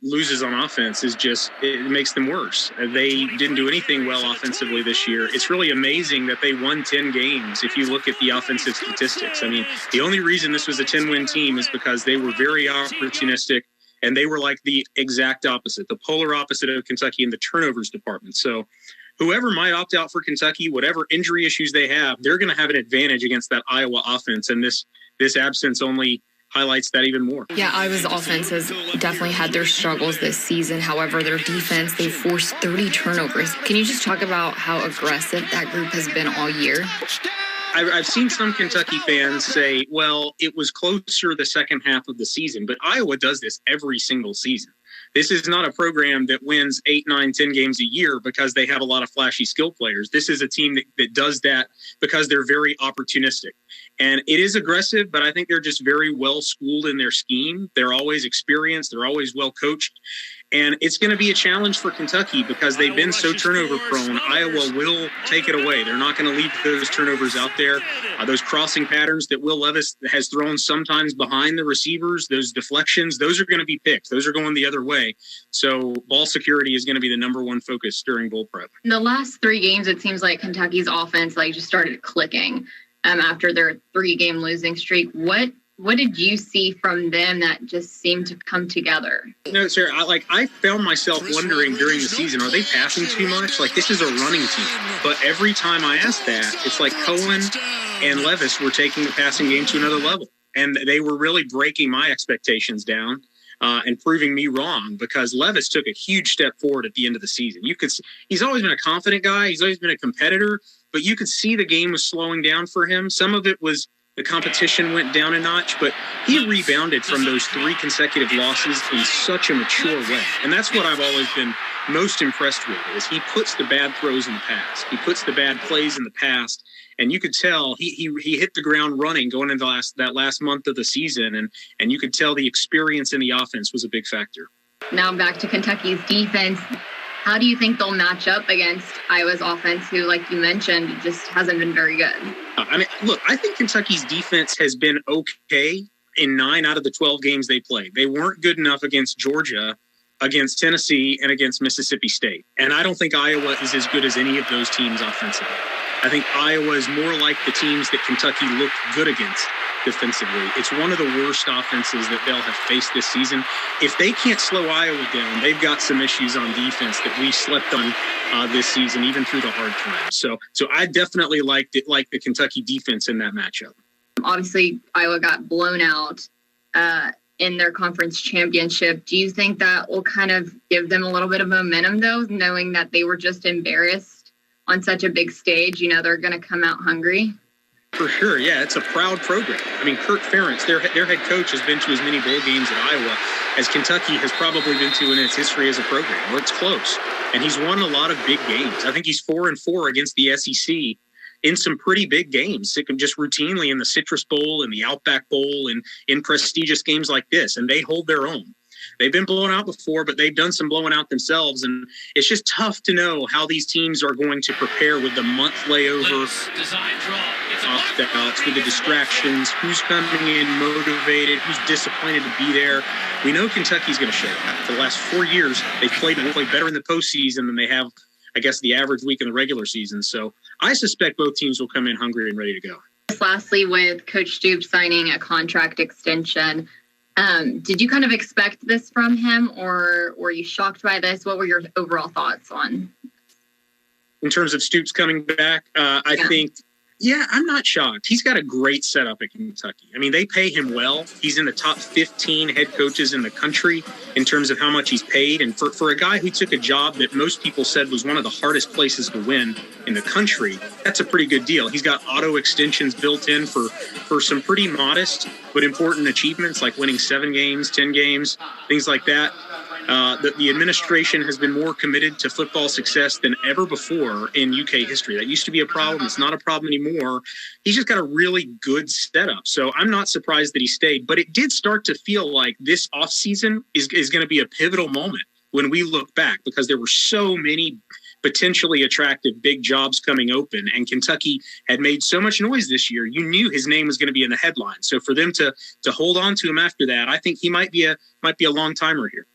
loses on offense is just, it makes them worse. They didn't do anything well offensively this year. It's really amazing that they won 10 games if you look at the offensive statistics. I mean, the only reason this was a 10-win team is because they were very opportunistic, and they were like the exact opposite, the polar opposite of Kentucky in the turnovers department. So whoever might opt out for Kentucky, whatever injury issues they have, they're going to have an advantage against that Iowa offense, and this absence only highlights that even more. Yeah, Iowa's offense has definitely had their struggles this season. However, their defense, they forced 30 turnovers. Can you just talk about how aggressive that group has been all year? I've seen some Kentucky fans say, well, it was closer the second half of the season, but Iowa does this every single season. This is not a program that wins 8, 9, 10 games a year because they have a lot of flashy skill players. This is a team that does that because they're very opportunistic. And it is aggressive, but I think they're just very well schooled in their scheme. They're always experienced. They're always well coached. And it's going to be a challenge for Kentucky because they've been so turnover prone. Iowa will take it away. They're not going to leave those turnovers out there. Those crossing patterns that Will Levis has thrown sometimes behind the receivers, those deflections, those are going to be picked. Those are going the other way. So ball security is going to be the number one focus during bowl prep. In the last 3 games, it seems like Kentucky's offense just started clicking after their 3-game losing streak. What did you see from them that just seemed to come together? No, Sarah, I found myself wondering during the season, are they passing too much? This is a running team. But every time I asked that, it's like Cohen and Levis were taking the passing game to another level. And they were really breaking my expectations down and proving me wrong, because Levis took a huge step forward at the end of the season. He's always been a confident guy. He's always been a competitor, but you could see the game was slowing down for him. Some of it was the competition went down a notch, but he rebounded from those 3 consecutive losses in such a mature way. And that's what I've always been most impressed with, is he puts the bad throws in the past. He puts the bad plays in the past. And you could tell he hit the ground running going into that last month of the season. And you could tell the experience in the offense was a big factor. Now back to Kentucky's defense. How do you think they'll match up against Iowa's offense, who, like you mentioned, just hasn't been very good? I think Kentucky's defense has been okay in 9 out of the 12 games they played. They weren't good enough against Georgia, against Tennessee, and against Mississippi State. And I don't think Iowa is as good as any of those teams offensively. I think Iowa is more like the teams that Kentucky looked good against defensively. It's one of the worst offenses that they'll have faced this season. If they can't slow Iowa down, they've got some issues on defense that we slept on this season, even through the hard times. So I definitely like the Kentucky defense in that matchup. Obviously, Iowa got blown out in their conference championship. Do you think that will kind of give them a little bit of momentum, though, knowing that they were just embarrassed on such a big stage? They're going to come out hungry. For sure, yeah, it's a proud program. Kurt Ferentz, their head coach, has been to as many bowl games at Iowa as Kentucky has probably been to in its history as a program, where it's close. And he's won a lot of big games. I think he's 4-4 against the SEC in some pretty big games, just routinely in the Citrus Bowl and the Outback Bowl and in prestigious games like this. And they hold their own. They've been blown out before, but they've done some blowing out themselves. And it's just tough to know how these teams are going to prepare with the month layover, opt-outs, with the distractions, who's coming in motivated, who's disappointed to be there. We know Kentucky's going to show up. For the last 4 years, they've played better in the postseason than they have, I guess, the average week in the regular season. So I suspect both teams will come in hungry and ready to go. Lastly, with Coach Stoops signing a contract extension, did you kind of expect this from him, or were you shocked by this? What were your overall thoughts on? In terms of Stoops coming back, I think, I'm not shocked. He's got a great setup at Kentucky. They pay him well. He's in the top 15 head coaches in the country in terms of how much he's paid. And for a guy who took a job that most people said was one of the hardest places to win in the country, that's a pretty good deal. He's got auto extensions built in for some pretty modest but important achievements, like winning 7 games, 10 games, things like that. The administration has been more committed to football success than ever before in UK history. That used to be a problem. It's not a problem anymore. He's just got a really good setup. So I'm not surprised that he stayed. But it did start to feel like this offseason is going to be a pivotal moment when we look back, because there were so many potentially attractive big jobs coming open, and Kentucky had made so much noise this year. You knew his name was going to be in the headlines. So for them to hold on to him after that, I think he might be a long timer here.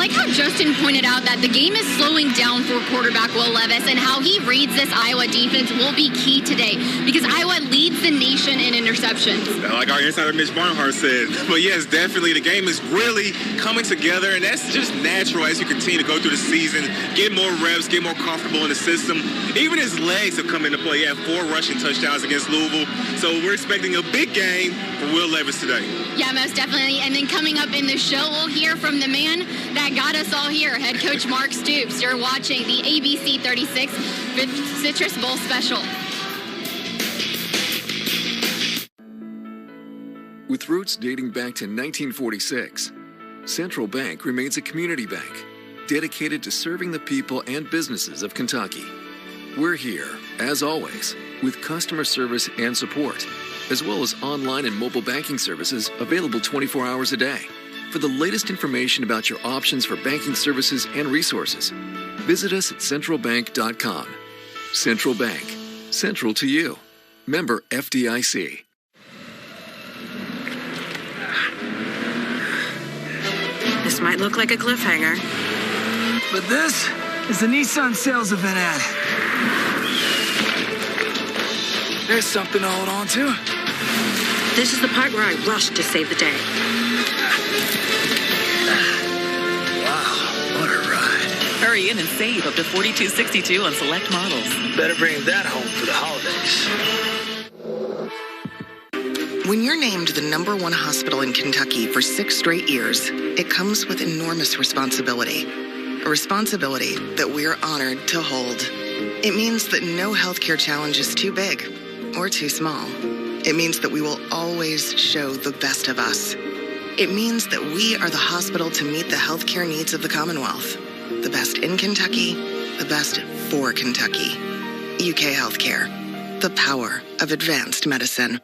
How Justin pointed out that the game is slowing down for quarterback Will Levis, and how he reads this Iowa defense will be key today, because Iowa leads the nation in interceptions. Like our insider Mitch Barnhart said. But yes, definitely the game is really coming together, and that's just natural as you continue to go through the season, get more reps, get more comfortable in the system. Even his legs have come into play. He had 4 rushing touchdowns against Louisville. So we're expecting a big game for Will Levis today. Yeah, most definitely. And then coming up in the show, we'll hear from the man that got us all here, head coach Mark Stoops. You're watching the ABC 36 Citrus Bowl special. With roots dating back to 1946, Central Bank remains a community bank dedicated to serving the people and businesses of Kentucky. We're here, as always, with customer service and support, as well as online and mobile banking services available 24 hours a day. For the latest information about your options for banking services and resources, visit us at centralbank.com. Central Bank. Central to you. Member FDIC. This might look like a cliffhanger. But this is the Nissan sales event ad. There's something to hold on to. This is the part where I rush to save the day. Wow, what a ride. Hurry in and save up to $42.62 on select models. Better bring that home for the holidays. When you're named the #1 hospital in Kentucky for 6 straight years, it comes with enormous responsibility. A responsibility that we're honored to hold. It means that no healthcare challenge is too big or too small. It means that we will always show the best of us. It means that we are the hospital to meet the healthcare needs of the Commonwealth. The best in Kentucky, the best for Kentucky. UK Healthcare, the power of advanced medicine.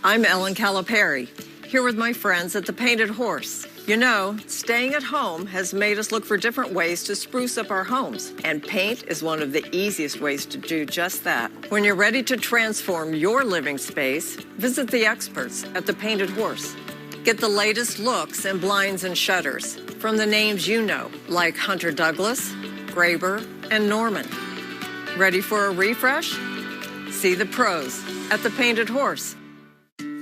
I'm Ellen Calipari, here with my friends at the Painted Horse. You know, staying at home has made us look for different ways to spruce up our homes, and paint is one of the easiest ways to do just that. When you're ready to transform your living space, visit the experts at the Painted Horse. Get the latest looks in blinds and shutters from the names you know, like Hunter Douglas, Graber, and Norman. Ready for a refresh? See the pros at the Painted Horse.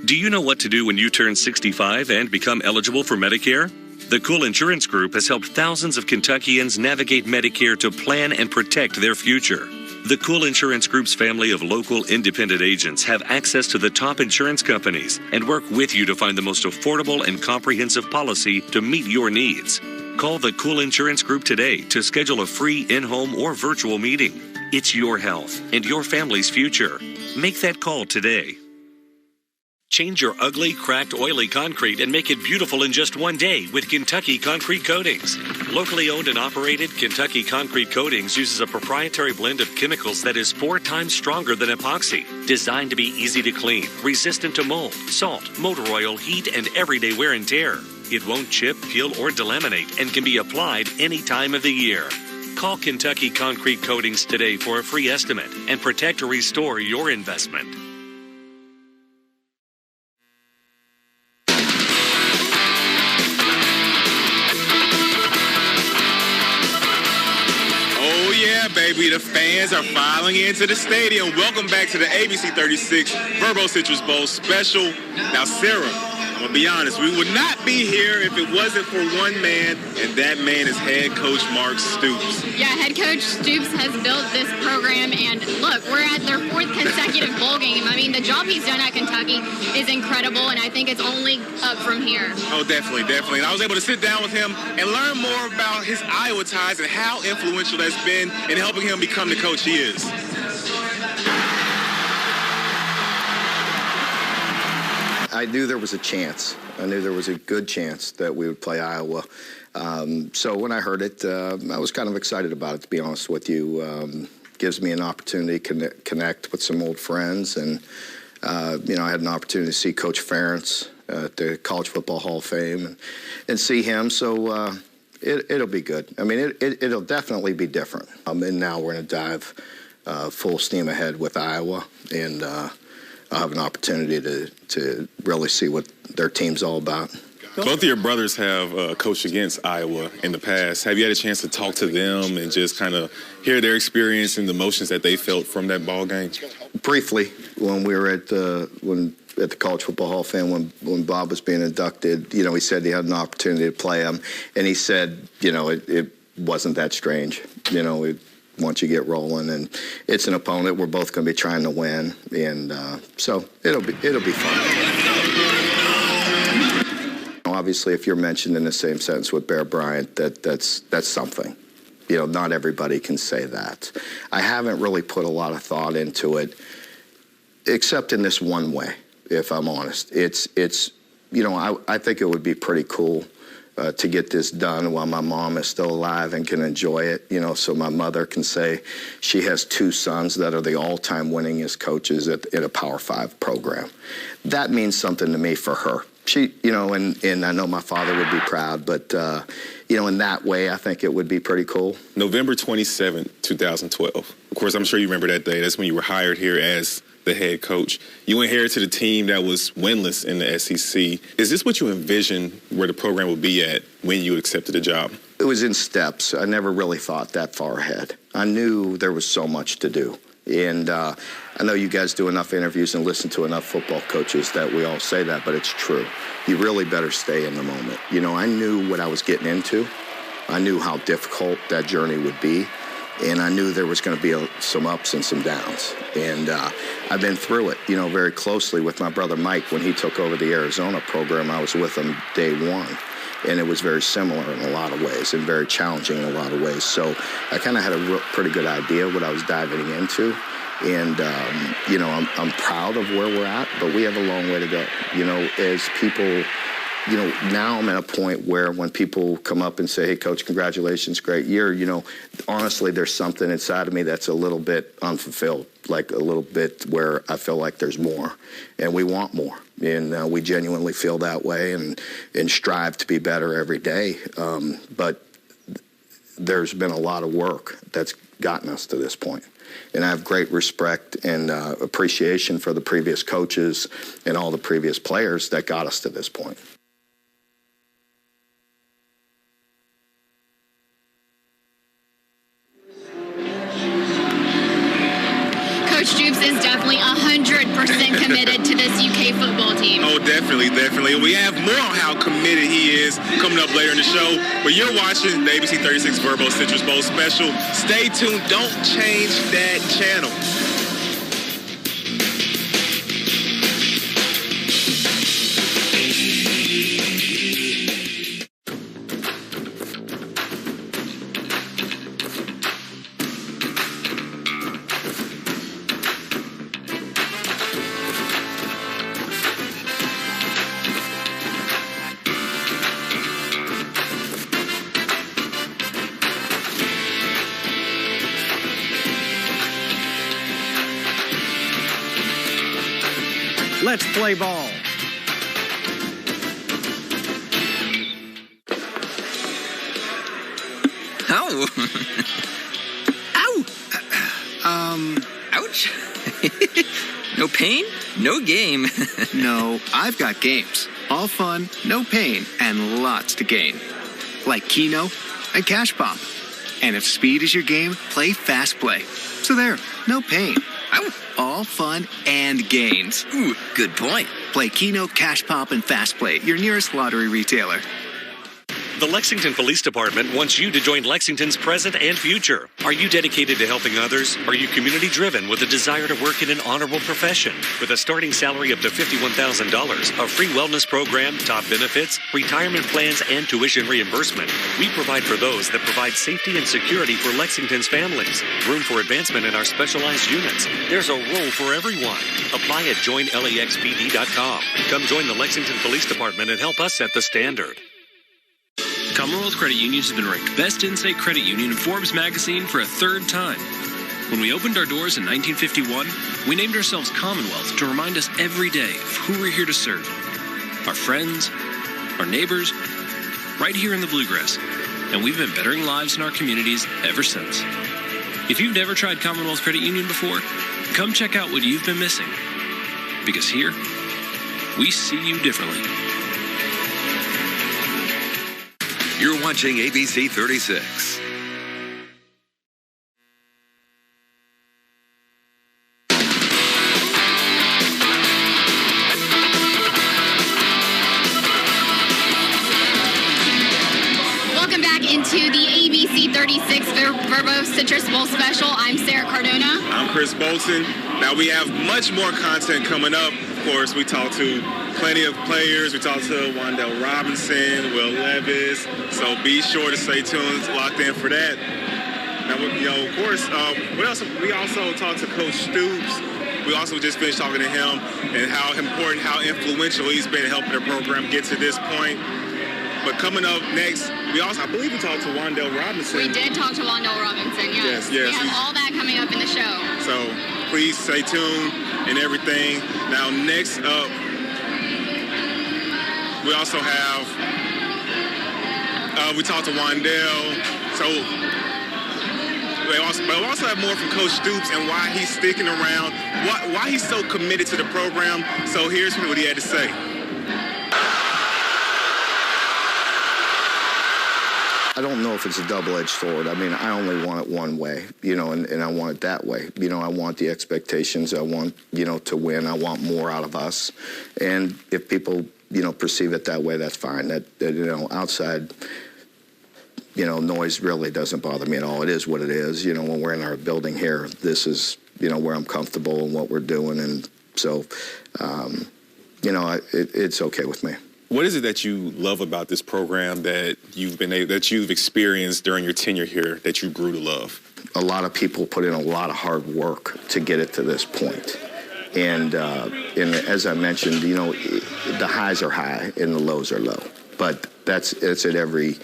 Do you know what to do when you turn 65 and become eligible for Medicare? The Cool Insurance Group has helped thousands of Kentuckians navigate Medicare to plan and protect their future. The Cool Insurance Group's family of local independent agents have access to the top insurance companies and work with you to find the most affordable and comprehensive policy to meet your needs. Call the Cool Insurance Group today to schedule a free in-home or virtual meeting. It's your health and your family's future. Make that call today. Change your ugly, cracked, oily concrete and make it beautiful in just one day with Kentucky Concrete Coatings. Locally owned and operated, Kentucky Concrete Coatings uses a proprietary blend of chemicals that is 4 times stronger than epoxy, designed to be easy to clean, resistant to mold, salt, motor oil, heat, and everyday wear and tear. It won't chip, peel, or delaminate and can be applied any time of the year. Call Kentucky Concrete Coatings today for a free estimate and protect or restore your investment. Baby, the fans are filing into the stadium. Welcome back to the ABC 36 Verbo Citrus Bowl special. Now, Sarah, I'm going to be honest, we would not be here if it wasn't for one man, and that man is head coach Mark Stoops. Yeah, head coach Stoops has built this program, and look, we're at their 4th consecutive bowl game. I mean, the job he's done at Kentucky is incredible, and I think it's only up from here. Oh, definitely. And I was able to sit down with him and learn more about his Iowa ties and how influential that's been in helping him become the coach he is. I knew there was a chance. I knew there was a good chance that we would play Iowa. So when I heard it, I was kind of excited about it, to be honest with you. Gives me an opportunity to connect with some old friends. And, I had an opportunity to see Coach Ferentz at the College Football Hall of Fame and see him. So it'll be good. I mean, it'll definitely be different. And now we're going to dive full steam ahead with Iowa. And I'll have an opportunity to really see what their team's all about. Both of your brothers have coached against Iowa in the past. Have you had a chance to talk to them and just kind of hear their experience and the emotions that they felt from that ball game? Briefly, when we were at the College Football Hall of Fame, when Bob was being inducted, he said he had an opportunity to play him, and he said, it wasn't that strange. Once you get rolling, and it's an opponent we're both going to be trying to win, and so it'll be fun. Obviously, if you're mentioned in the same sentence with Bear Bryant, that's something. Not everybody can say that. I haven't really put a lot of thought into it, except in this one way, if I'm honest. It's I think it would be pretty cool to get this done while my mom is still alive and can enjoy it, so my mother can say she has 2 sons that are the all-time winningest coaches in a Power 5 program. That means something to me for her. She, and I know my father would be proud, but, in that way, I think it would be pretty cool. November 27, 2012. Of course, I'm sure you remember that day. That's when you were hired here as the head coach. You inherited a team that was winless in the SEC. Is this what you envisioned where the program would be at when you accepted the job? It was in steps. I never really thought that far ahead. I knew there was so much to do. And I know you guys do enough interviews and listen to enough football coaches that we all say that, but it's true. You really better stay in the moment. I knew what I was getting into. I knew how difficult that journey would be. And I knew there was going to be some ups and some downs. And I've been through it, very closely with my brother Mike. When he took over the Arizona program, I was with him day one. And it was very similar in a lot of ways and very challenging in a lot of ways. So I kind of had a pretty good idea what I was diving into. And, I'm proud of where we're at, but we have a long way to go. As people, now I'm at a point where when people come up and say, hey, Coach, congratulations, great year, honestly, there's something inside of me that's a little bit unfulfilled, like a little bit where I feel like there's more, and we want more. And we genuinely feel that way and strive to be better every day. But there's been a lot of work that's gotten us to this point. And I have great respect and appreciation for the previous coaches and all the previous players that got us to this point. Coach Stoops is definitely 100% committed to this UK football team. Oh, definitely. We have more on how committed he is coming up later in the show. But you're watching the ABC 36 Verbo Citrus Bowl special. Stay tuned. Don't change that channel. Let's play ball. Ow. Ow. Ouch. No pain, no game. No, I've got games. All fun, no pain, and lots to gain. Like Keno and Cash Pop. And if speed is your game, play Fast Play. So there, no pain. Ow. All fun and gains. Ooh, good point. Play Keno, Cash Pop, and Fast Play at your nearest lottery retailer. The Lexington Police Department wants you to join Lexington's present and future. Are you dedicated to helping others? Are you community-driven with a desire to work in an honorable profession? With a starting salary up to $51,000, a free wellness program, top benefits, retirement plans, and tuition reimbursement, we provide for those that provide safety and security for Lexington's families. Room for advancement in our specialized units. There's a role for everyone. Apply at joinlexpd.com. Come join the Lexington Police Department and help us set the standard. Commonwealth Credit Union has been ranked Best In-State Credit Union in Forbes magazine for a third time. When we opened our doors in 1951, we named ourselves Commonwealth to remind us every day of who we're here to serve. Our friends, our neighbors, right here in the Bluegrass. And we've been bettering lives in our communities ever since. If you've never tried Commonwealth Credit Union before, come check out what you've been missing. Because here, we see you differently. You're watching ABC 36. Welcome back into the ABC 36 Verbo Citrus Bowl special. I'm Sarah Cardona. I'm Chris Bolton. Now we have much more content coming up. Of course, we talked to plenty of players. We talked to Wandell Robinson, Will Levis. So be sure to stay tuned, locked in for that. Now, of course, what else? We also talked to Coach Stoops. We also just finished talking to him and how important, how influential he's been in helping the program get to this point. But coming up next, I believe we talked to Wandale Robinson. We did talk to Wandale Robinson, yes. Yes. We have all that coming up in the show. So please stay tuned and everything. Now, next up, we also have, we talked to Wandale. So we also have more from Coach Stoops and why he's sticking around, why he's so committed to the program. So here's what he had to say. I don't know if it's a double-edged sword. I mean, I only want it one way, and I want it that way. I want the expectations. I want, to win. I want more out of us. And if people, perceive it that way, that's fine. That outside, noise really doesn't bother me at all. It is what it is. When we're in our building here, this is, where I'm comfortable and what we're doing. And so, it's okay with me. What is it that you love about this program that you've experienced during your tenure here that you grew to love? A lot of people put in a lot of hard work to get it to this point. And as I mentioned, the highs are high and the lows are low. But it's at every,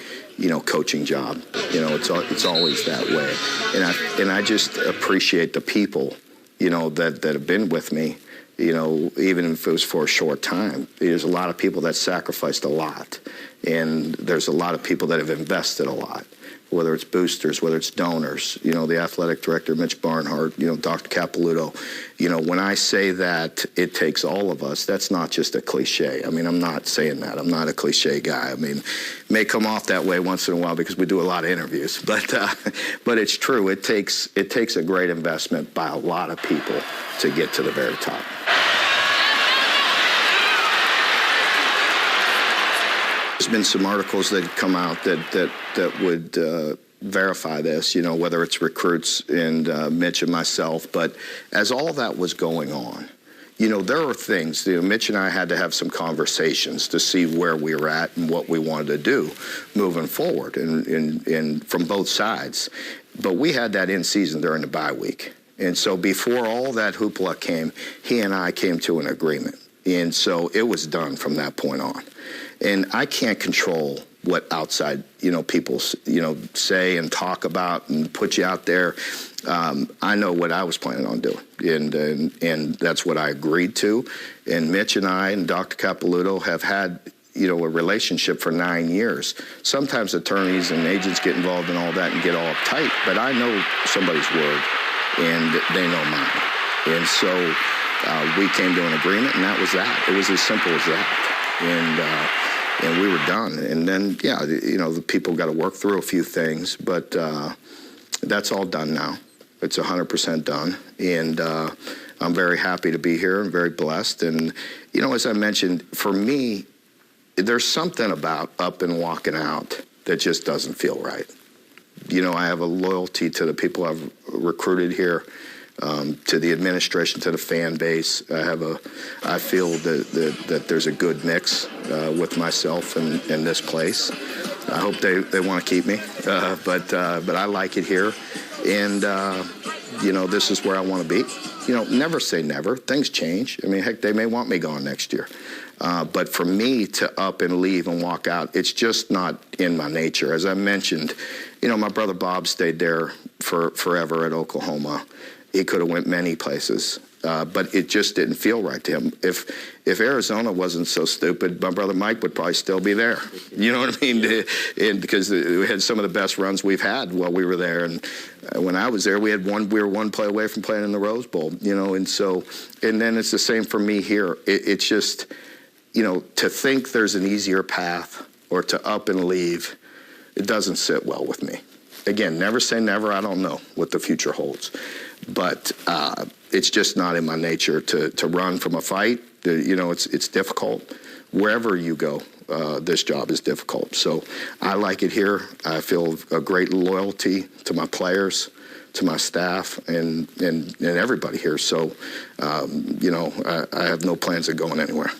coaching job. It's always that way. And I just appreciate the people, that have been with me. Even if it was for a short time, there's a lot of people that sacrificed a lot. And there's a lot of people that have invested a lot, whether it's boosters, whether it's donors, the athletic director, Mitch Barnhart, Dr. Capilouto. When I say that it takes all of us, that's not just a cliche. I mean, I'm not saying that. I'm not a cliche guy. I mean, it may come off that way once in a while because we do a lot of interviews, but it's true. It takes a great investment by a lot of people to get to the very top. There's been some articles that come out that would verify this, whether it's recruits and Mitch and myself. But as all that was going on, there are things, Mitch and I had to have some conversations to see where we were at and what we wanted to do moving forward and from both sides. But we had that in season during the bye week. And so before all that hoopla came, he and I came to an agreement. And so it was done from that point on. And I can't control what outside, people, say and talk about and put you out there. I know what I was planning on doing, and that's what I agreed to. And Mitch and I and Dr. Capilouto have had, a relationship for 9 years. Sometimes attorneys and agents get involved in all that and get all uptight, but I know somebody's word, and they know mine. And so we came to an agreement, and that was that. It was as simple as that. And we were done. And then, the people got to work through a few things, but that's all done now. It's 100% done. And I'm very happy to be here. I'm very blessed. And, as I mentioned, for me, there's something about up and walking out that just doesn't feel right. I have a loyalty to the people I've recruited here. To the administration, to the fan base. I feel that there's a good mix with myself and this place. I hope they want to keep me, but I like it here, and this is where I want to be. Never say never. Things change. I mean, heck, they may want me gone next year. But for me to up and leave and walk out, it's just not in my nature. As I mentioned, my brother Bob stayed there forever at Oklahoma. He could have went many places, but it just didn't feel right to him. If Arizona wasn't so stupid, my brother Mike would probably still be there. You know what I mean? And because we had some of the best runs we've had while we were there. And when I was there, we were one play away from playing in the Rose Bowl. And then it's the same for me here. It's just, to think there's an easier path or to up and leave, it doesn't sit well with me. Again, never say never. I don't know what the future holds. But it's just not in my nature to run from a fight. It's difficult. Wherever you go, this job is difficult. So I like it here. I feel a great loyalty to my players, to my staff, and everybody here. So, I have no plans of going anywhere.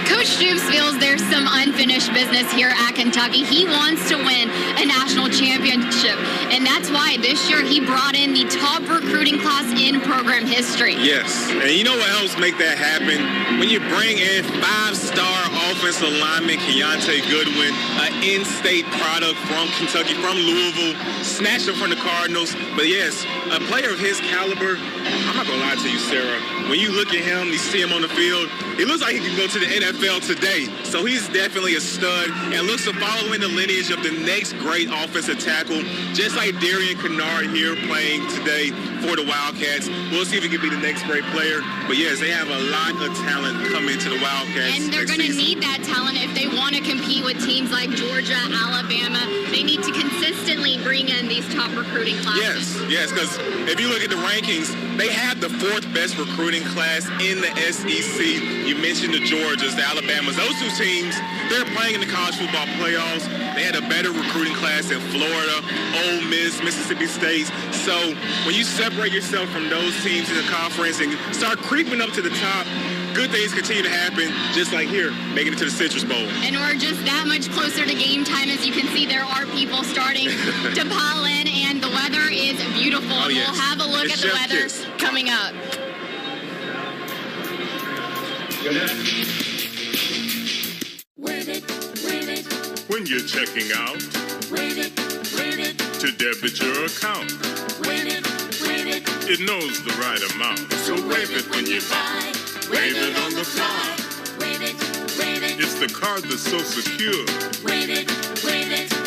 Coach Stoops feels there's some unfinished business here at Kentucky. He wants to win a national championship, and that's why this year he brought in the top recruiting class in program history. Yes, and you know what helps make that happen? When you bring in 5-star offensive lineman Keontae Goodwin, an in-state product from Kentucky, from Louisville, snatched him from the Cardinals. But yes, a player of his caliber, I'm not going to lie to you, Sarah. When you look at him, you see him on the field, it looks like he can go to the NFL today. So he's definitely a stud and looks to follow in the lineage of the next great offensive tackle, just like Darian Kennard here playing today for the Wildcats. We'll see if he can be the next great player. But yes, they have a lot of talent coming to the Wildcats. And they're going to need that talent if they want to compete with teams like Georgia, Alabama. They need to consistently bring in these top recruiting classes. Yes, because if you look at the rankings, they have the 4th best recruiting class in the SEC. You mentioned the Georgias, the Alabamas. Those two teams, they're playing in the college football playoffs. They had a better recruiting class in Florida, Ole Miss, Mississippi State. So when you separate yourself from those teams in the conference and start creeping up to the top, good things continue to happen, just like here, making it to the Citrus Bowl. And we're just that much closer to game time. As you can see, there are people starting to pile in, and the weather is beautiful. Oh, yes. We'll have a look at the weather coming up. When you're checking out, to debit your account, it knows the right amount. So wave it when you buy, wave it on the fly. It's the card that's so secure.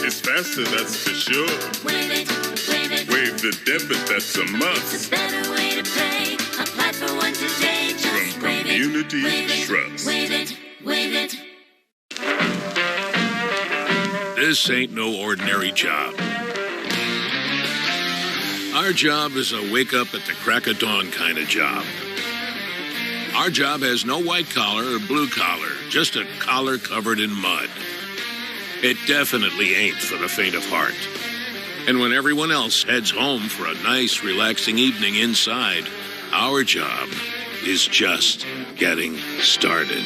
It's faster, that's for sure. Wave the debit, that's a must. Better way to pay. Apply for one today. Just From Community Trust. wave it. This ain't no ordinary job. Our job is a wake up at the crack of dawn kind of job. Our job has no white collar or blue collar, just a collar covered in mud. It definitely ain't for the faint of heart. And when everyone else heads home for a nice, relaxing evening inside, our job is just getting started.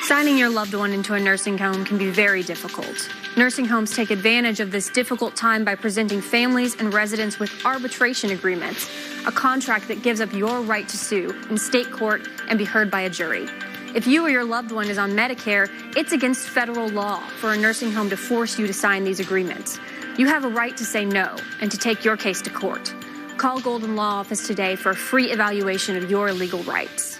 Signing your loved one into a nursing home can be very difficult. Nursing homes take advantage of this difficult time by presenting families and residents with arbitration agreements, a contract that gives up your right to sue in state court and be heard by a jury. If you or your loved one is on Medicare, it's against federal law for a nursing home to force you to sign these agreements. You have a right to say no and to take your case to court. Call Golden Law Office today for a free evaluation of your legal rights.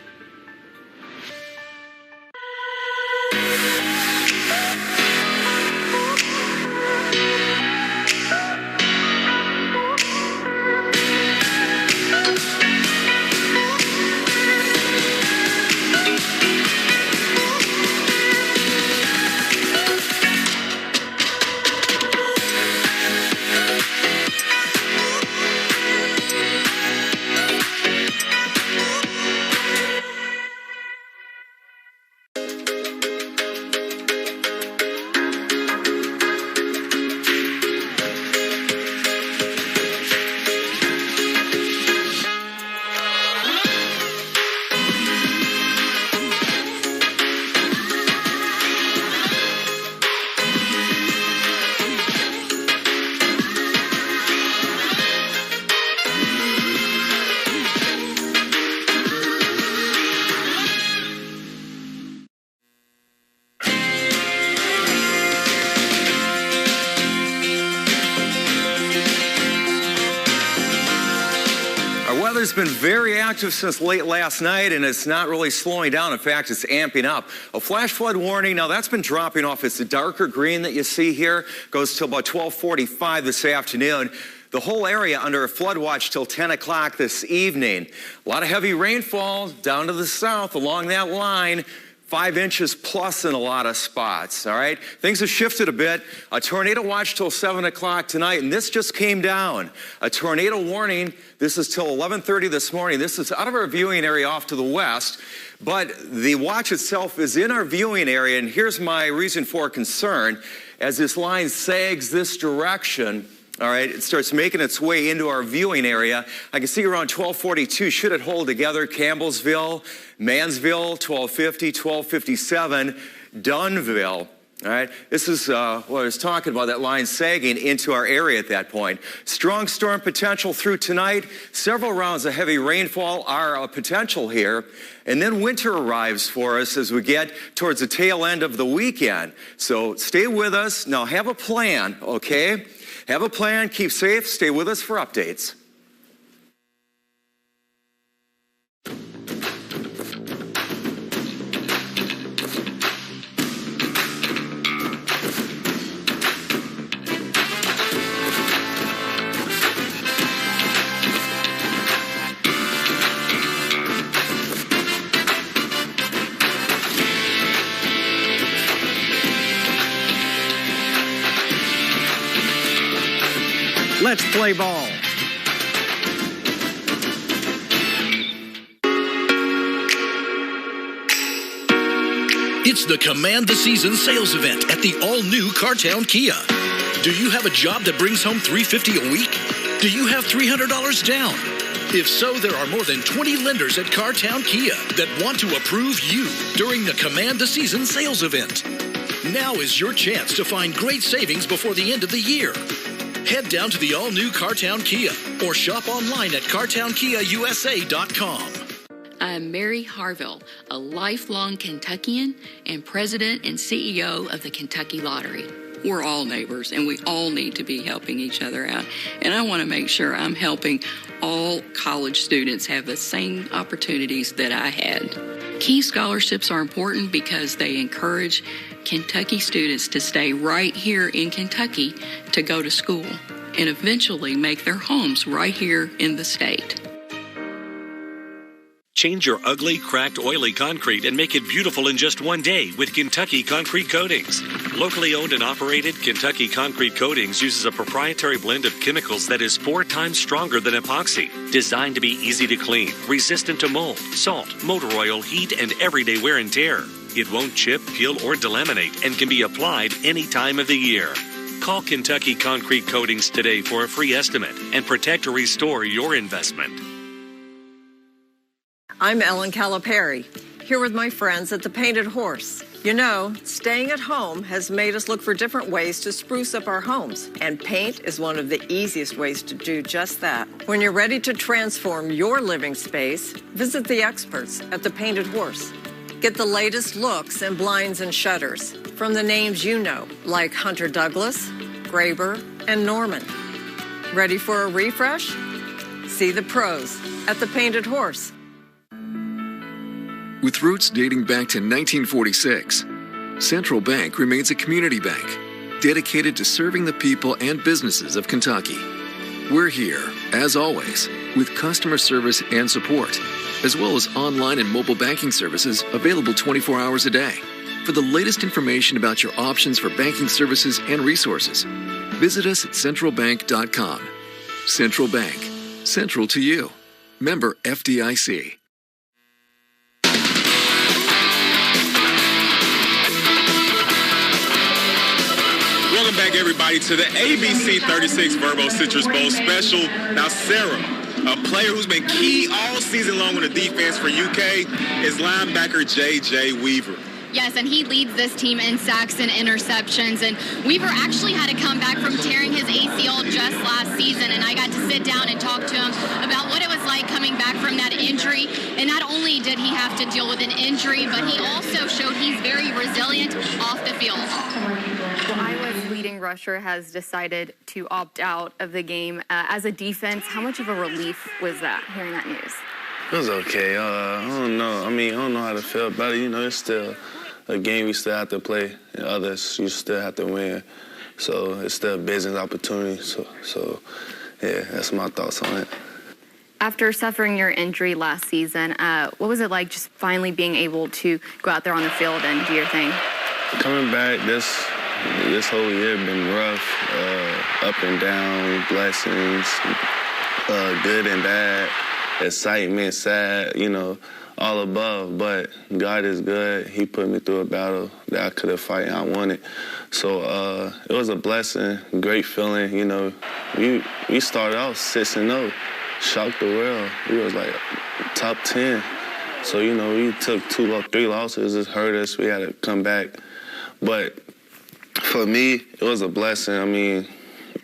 It's been very active since late last night, and it's not really slowing down. In fact, it's amping up. A flash flood warning, now that's been dropping off. It's the darker green that you see here, goes till about 12:45 this afternoon. the whole area under a flood watch till 10 o'clock this evening. A lot of heavy rainfall down to the south along that line. 5 inches plus in a lot of spots, all right? Things have shifted a bit. A tornado watch till 7 o'clock tonight, and this just came down. A tornado warning, this is till 11:30 this morning. This is out of our viewing area off to the west, but the watch itself is in our viewing area, and here's my reason for concern. As this line sags this direction, all right, it starts making its way into our viewing area. I can see around 1242, should it hold together, Campbellsville, Mansville, 1250, 1257, Dunnville. All right, this is what I was talking about, that line sagging into our area at that point. Strong storm potential through tonight. Several rounds of heavy rainfall are a potential here. And then winter arrives for us as we get towards the tail end of the weekend. So stay with us. Now have a plan, okay? Have a plan, keep safe, stay with us for updates. Let's play ball. It's the Command the Season sales event at the all-new Cartown Kia. Do you have a job that brings home $350 a week? Do you have $300 down? If so, there are more than 20 lenders at Cartown Kia that want to approve you during the Command the Season sales event. Now is your chance to find great savings before the end of the year. Head down to the all-new Cartown Kia or shop online at cartownkiausa.com. I'm Mary Harville, a lifelong Kentuckian and president and CEO of the Kentucky Lottery. We're all neighbors, and we all need to be helping each other out. And I want to make sure I'm helping all college students have the same opportunities that I had. Key scholarships are important because they encourage Kentucky students to stay right here in Kentucky to go to school and eventually make their homes right here in the state. Change your ugly, cracked, oily concrete and make it beautiful in just one day with Kentucky Concrete Coatings. Locally owned and operated, Kentucky Concrete Coatings uses a proprietary blend of chemicals that is 4 times stronger than epoxy. Designed to be easy to clean, resistant to mold, salt, motor oil, heat, and everyday wear and tear. It won't chip, peel, or delaminate and can be applied any time of the year. Call Kentucky Concrete Coatings today for a free estimate and protect or restore your investment. I'm Ellen Calipari, here with my friends at the Painted Horse. You know, staying at home has made us look for different ways to spruce up our homes, and paint is one of the easiest ways to do just that. When you're ready to transform your living space, visit the experts at the Painted Horse. Get the latest looks in blinds and shutters from the names you know, like Hunter Douglas, Graber, and Norman. Ready for a refresh? See the pros at the Painted Horse. With roots dating back to 1946, Central Bank remains a community bank dedicated to serving the people and businesses of Kentucky. We're here, as always, with customer service and support, as well as online and mobile banking services available 24 hours a day. For the latest information about your options for banking services and resources, visit us at centralbank.com. Central Bank, central to you. Member FDIC. Welcome back, everybody, to the ABC 36 Verbo Citrus Bowl special. Now, Sarah, a player who's been key all season long on the defense for UK is linebacker J.J. Weaver. Yes, and he leads this team in sacks and interceptions. And Weaver actually had to come back from tearing his ACL just last season. And I got to sit down and talk to him about what it was like coming back from that injury. And not only did he have to deal with an injury, but he also showed he's very resilient off the field. Well, Iowa's leading rusher has decided to opt out of the game. As a defense, how much of a relief was that, hearing that news? It was okay. I don't know. I don't know how to feel about it. You know, it's still a game we still have to play, and others you still have to win. So it's still a business opportunity. So yeah, that's my thoughts on it. After suffering your injury last season, what was it like just finally being able to go out there on the field and do your thing? Coming back, this whole year been rough, up and down, blessings, good and bad, excitement, sad, all above. But God is good. He put me through a battle that I could have fought and I wanted. So it was a blessing, great feeling. We started out 6-0, shocked the world. We was like top 10. So, we took 2 or 3 losses. It hurt us. We had to come back. But for me, it was a blessing. I mean,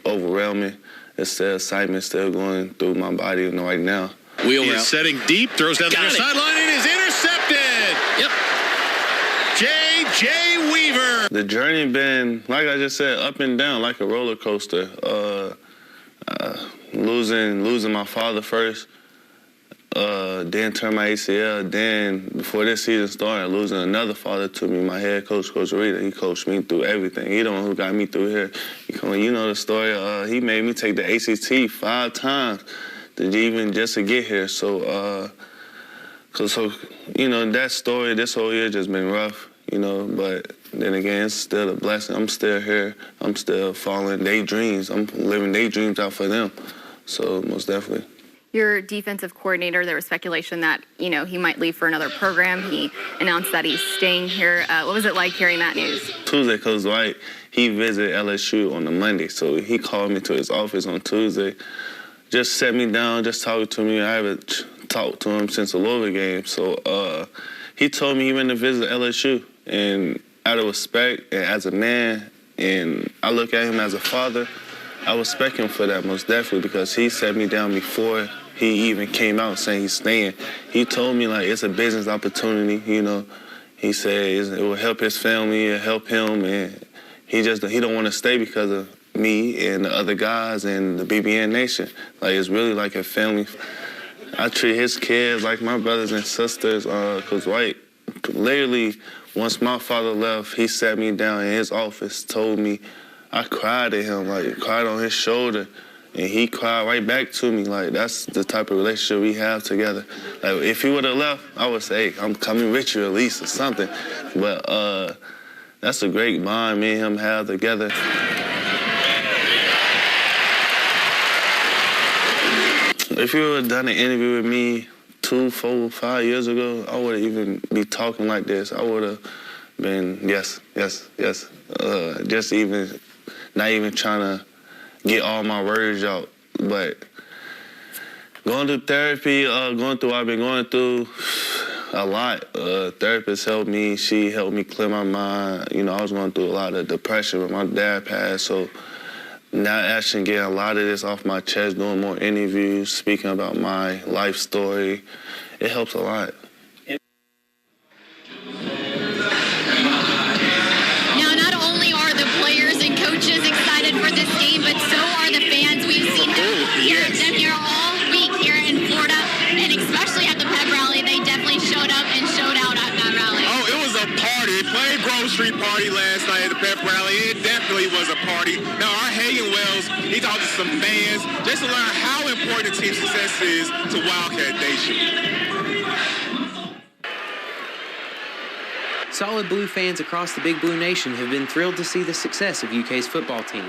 overwhelming. It's still excitement still going through my body right now. Wheel is setting deep, throws down the near sideline, and is intercepted. Yep. J.J. Weaver. The journey been, like I just said, up and down, like a roller coaster. Losing my father first, then turn my ACL. Then, before this season started, losing another father to me, my head coach, Coach Rita. He coached me through everything. He the one who got me through here. You know the story. He made me take the ACT 5 times just to get here. So, that story, this whole year just been rough, but then again, it's still a blessing. I'm still here. I'm still following their dreams. I'm living their dreams out for them. So, most definitely. Your defensive coordinator, there was speculation that, he might leave for another program. He announced that he's staying here. What was it like hearing that news? Tuesday, Coach White, he visited LSU on the Monday. So he called me to his office on Tuesday. Just sat me down, just talked to me. I haven't talked to him since the Louisville game. So he told me he went to visit LSU. And out of respect and as a man, and I look at him as a father, I respect him for that most definitely because he sat me down before he even came out saying he's staying. He told me, it's a business opportunity, He said it will help his family, it'll help him, and he don't want to stay because of me and the other guys and the BBN Nation. It's really like a family. I treat his kids like my brothers and sisters, because literally, once my father left, he sat me down in his office, told me, I cried at him, cried on his shoulder, and he cried right back to me. That's the type of relationship we have together. If he would have left, I would say, hey, I'm coming with you at least or something. But that's a great bond me and him have together. If you would have done an interview with me 2, 4, 5 years ago, I wouldn't even be talking like this. I would have been, yes. Just even, not even trying to get all my words out. But going through therapy, I've been going through a lot. Therapist helped me. She helped me clear my mind. I was going through a lot of depression when my dad passed, so now actually getting a lot of this off my chest, doing more interviews, speaking about my life story, it helps a lot. Now, not only are the players and coaches excited for this game, but so are the fans. We've seen them here all week here in Florida, and especially at the pep rally. They definitely showed up and showed out at that rally. Oh, it was a party. Played Grove Street party last night at the pep rally. It definitely was a party. Now, our Hagen Wells, he talked to some fans just to learn how important team success is to Wildcat Nation. Solid Blue fans across the Big Blue Nation have been thrilled to see the success of UK's football team.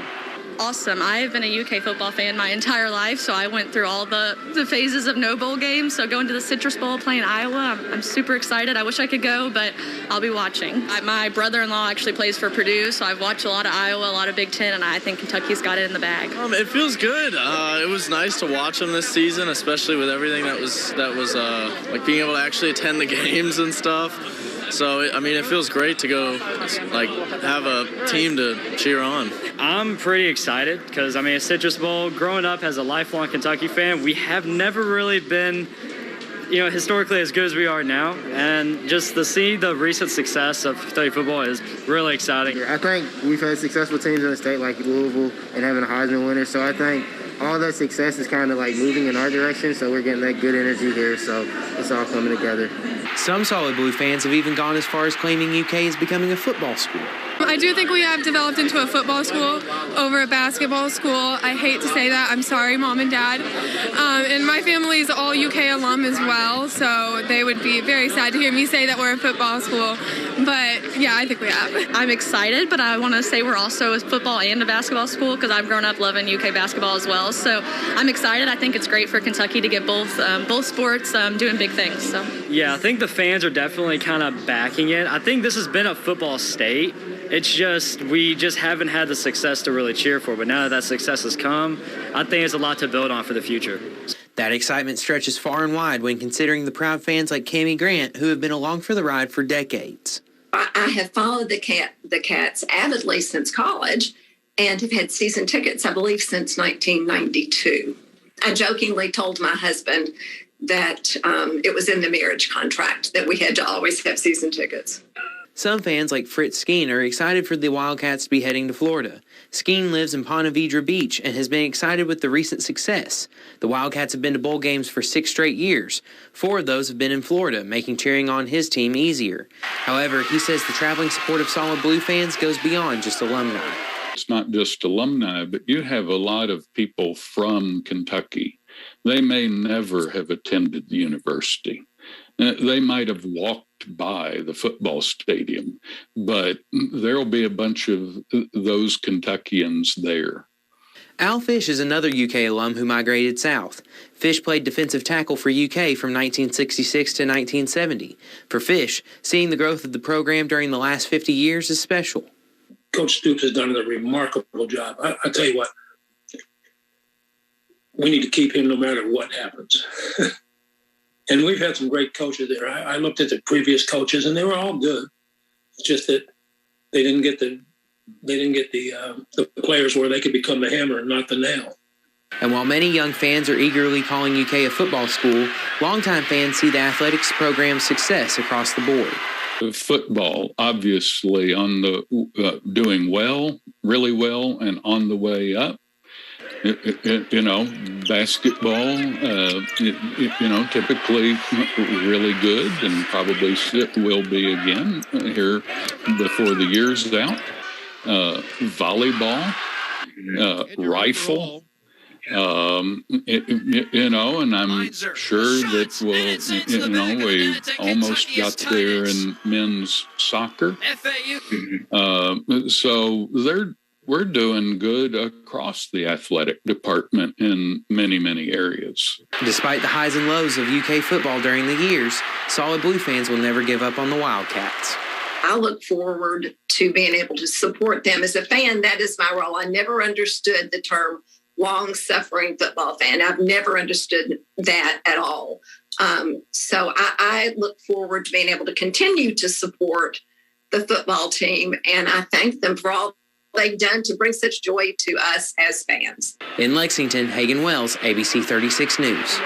Awesome. I have been a UK football fan my entire life, so I went through all the phases of no bowl games. So going to the Citrus Bowl, playing Iowa, I'm super excited. I wish I could go, but I'll be watching. My brother-in-law actually plays for Purdue, so I've watched a lot of Iowa, a lot of Big Ten, and I think Kentucky's got it in the bag. It feels good. It was nice to watch them this season, especially with everything that was like being able to actually attend the games and stuff. So, it feels great to go, have a team to cheer on. I'm pretty excited because, a Citrus Bowl, growing up as a lifelong Kentucky fan, we have never really been, historically as good as we are now. And just to see the recent success of Kentucky football is really exciting. I think we've had successful teams in the state like Louisville and having a Heisman winner. So I think all that success is kind of moving in our direction. So we're getting that good energy here. So it's all coming together. Some Solid Blue fans have even gone as far as claiming UK is becoming a football school. I do think we have developed into a football school over a basketball school. I hate to say that. I'm sorry, Mom and Dad. And my family is all UK alum as well, so they would be very sad to hear me say that we're a football school. But yeah, I think we have. I'm excited, but I want to say we're also a football and a basketball school because I've grown up loving UK basketball as well. So I'm excited. I think it's great for Kentucky to get both sports doing big things. So Yeah, I think the fans are definitely kind of backing it. I think this has been a football state. It's just we just haven't had the success to really cheer for. But now that success has come, I think it's a lot to build on for the future. That excitement stretches far and wide when considering the proud fans like Cammie Grant who have been along for the ride for decades. I have followed the Cats avidly since college and have had season tickets, I believe, since 1992. I jokingly told my husband that it was in the marriage contract that we had to always have season tickets. Some fans like Fritz Skeen are excited for the Wildcats to be heading to Florida. Skeen lives in Ponte Vedra Beach and has been excited with the recent success. The Wildcats have been to bowl games for 6 straight years. 4 of those have been in Florida, making cheering on his team easier. However, he says the traveling support of Solid Blue fans goes beyond just alumni. It's not just alumni, but you have a lot of people from Kentucky. They may never have attended the university. They might have walked by the football stadium, but there'll be a bunch of those Kentuckians there. Al Fish is another UK alum who migrated south. Fish played defensive tackle for UK from 1966 to 1970. For Fish, seeing the growth of the program during the last 50 years is special. Coach Stoops has done a remarkable job. I tell you what, we need to keep him no matter what happens. And we've had some great coaches there. I looked at the previous coaches, and they were all good. It's just that they didn't get the players where they could become the hammer and not the nail. And while many young fans are eagerly calling UK a football school, longtime fans see the athletics program's success across the board. Football, obviously, on the doing well, really well, and on the way up. Basketball, typically really good and probably will be again here before the year's out. Volleyball, rifle, and I'm sure that we almost got there in men's soccer. So we're doing good across the athletic department in many, many areas. Despite the highs and lows of UK football during the years, Solid Blue fans will never give up on the Wildcats. I look forward to being able to support them. As a fan, that is my role. I never understood the term long-suffering football fan. I've never understood that at all. So I look forward to being able to continue to support the football team, and I thank them for all they've done to bring such joy to us as fans. In Lexington, Hagan Wells, ABC 36 News.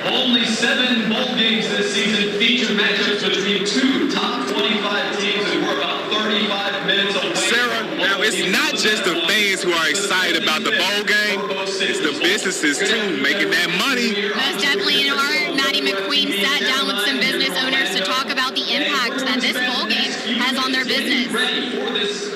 Only 7 bowl games this season feature matchups between 2 top 25 teams, and we're about 35 minutes away. Sarah, now it's not just the fans who are excited about the bowl game, it's the businesses too, making that money. Most definitely. Our Maddie McQueen sat down with some business owners to talk about the impact that this bowl game has on their business.